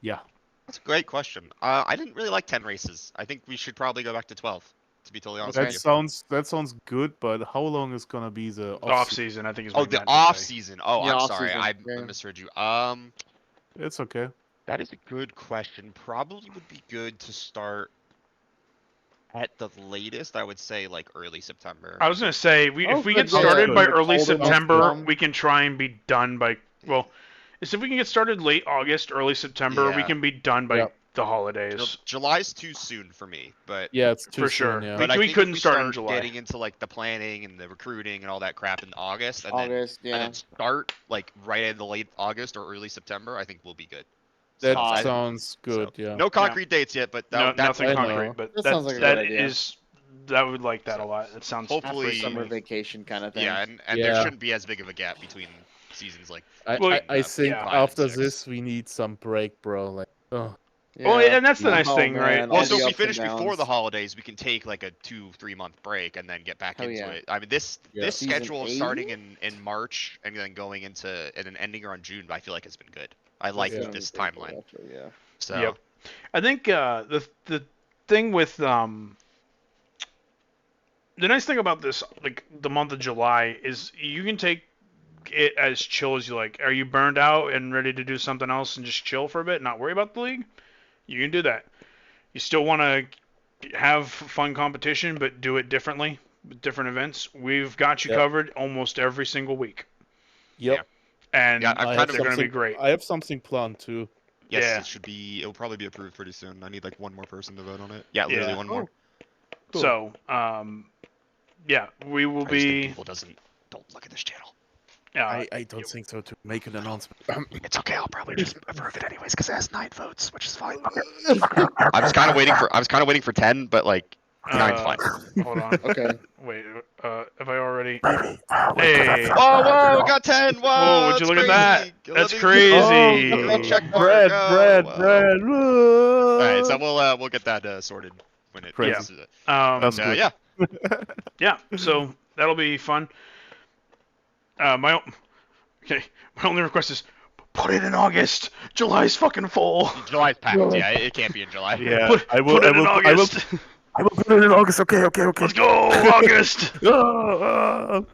Yeah. That's a great question. I didn't really like 10 races. I think we should probably go back to 12. To be totally honest with you. That sounds good, but how long is gonna be the off season? I think is. Oh, the off season. Oh, I'm sorry, I misheard you. It's okay. That is a good question. Probably would be good to start at the latest. I would say like early September. I was gonna say if we get started by early September, we can try and be done by if we can get started late August, early September, we can be done by the holidays. July's too soon for me, but it's too for sure. Soon, yeah. But we couldn't start in July. Getting into like the planning and the recruiting and all that crap in August, and then start like right in the late August or early September, I think we'll be good. That sounds good. Yeah. No concrete dates yet, but that's nothing concrete. But that sounds like a good idea. That would like that a lot. That sounds hopefully summer vacation kind of thing. Yeah, and there shouldn't be as big of a gap between seasons. Like I think after this we need some break, bro. Like Yeah. Well, and that's the nice thing, right? Well, so if we finish before the holidays, we can take like a 2-3 month break and then get back into it. I mean, this schedule starting in March and then going into and then ending around June, I feel like it's been good. I like this timeline. So I think the thing with the nice thing about this, like the month of July, is you can take it as chill as you like. Are you burned out and ready to do something else and just chill for a bit, and not worry about the league? You can do that. You still want to have fun competition, but do it differently, with different events. We've got you covered almost every single week. Yep. Yeah. And they're going to be great. I have something planned too. Yes, it'll probably be approved pretty soon. I need like one more person to vote on it. Yeah, literally one more. Cool. So, we will be. People don't look at this channel. Yeah, I don't think so. To make an announcement. It's okay. I'll probably just approve it anyways because it has 9 votes, which is fine. I was kind of waiting for 10, but like 9's fine. Hold on. Okay. Wait. Have I already? Hey. Whoa! We got 10. Whoa! Whoa! Would you look at that? That's crazy. Bread. All right, so we'll get that sorted when it. Crazy. Yeah. So that'll be fun. My only request is put it in August. July's fucking full. July's packed. Yeah, it can't be in July. Yeah, I will put it in August. I will put it in August. Okay. Let's go, August. So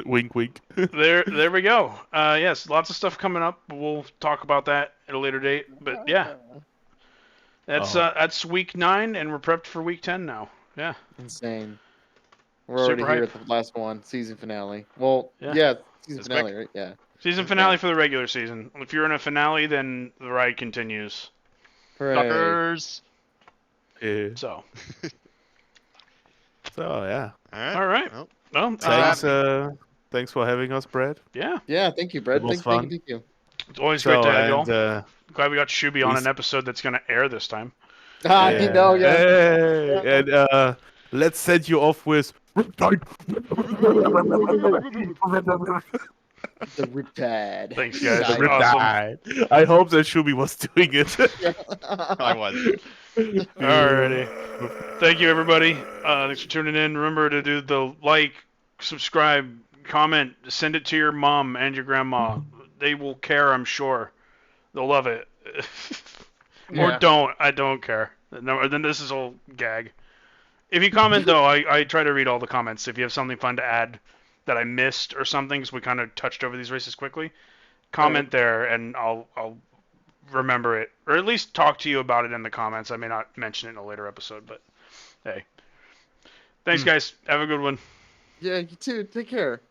wink. there we go. Yes, lots of stuff coming up. We'll talk about that at a later date. But yeah, that's week 9, and we're prepped for week 10 now. Yeah. Insane. We're already here at the last one, season finale. Well, season finale, right? Yeah. Season finale for the regular season. If you're in a finale, then the ride continues. Suckers. So. Yeah. All right. Well, thanks for having us, Brad. Yeah. Yeah, thank you, Brad. Thank you. It's always great to have y'all. Glad we got Shooby on an episode that's going to air this time. Hey, and let's send you off with the Riptide. Thanks, guys. The Riptide. Awesome. I hope that Shooby was doing it. I was. Alrighty. Thank you, everybody. Thanks for tuning in. Remember to do the like, subscribe, comment, send it to your mom and your grandma. They will care, I'm sure. They'll love it. Or don't. I don't care. No, then this is all gag. If you comment, though, I try to read all the comments. If you have something fun to add that I missed or something, because we kind of touched over these races quickly, comment there, and I'll remember it. Or at least talk to you about it in the comments. I may not mention it in a later episode, but Hey. Thanks, guys. Have a good one. Yeah, you too. Take care.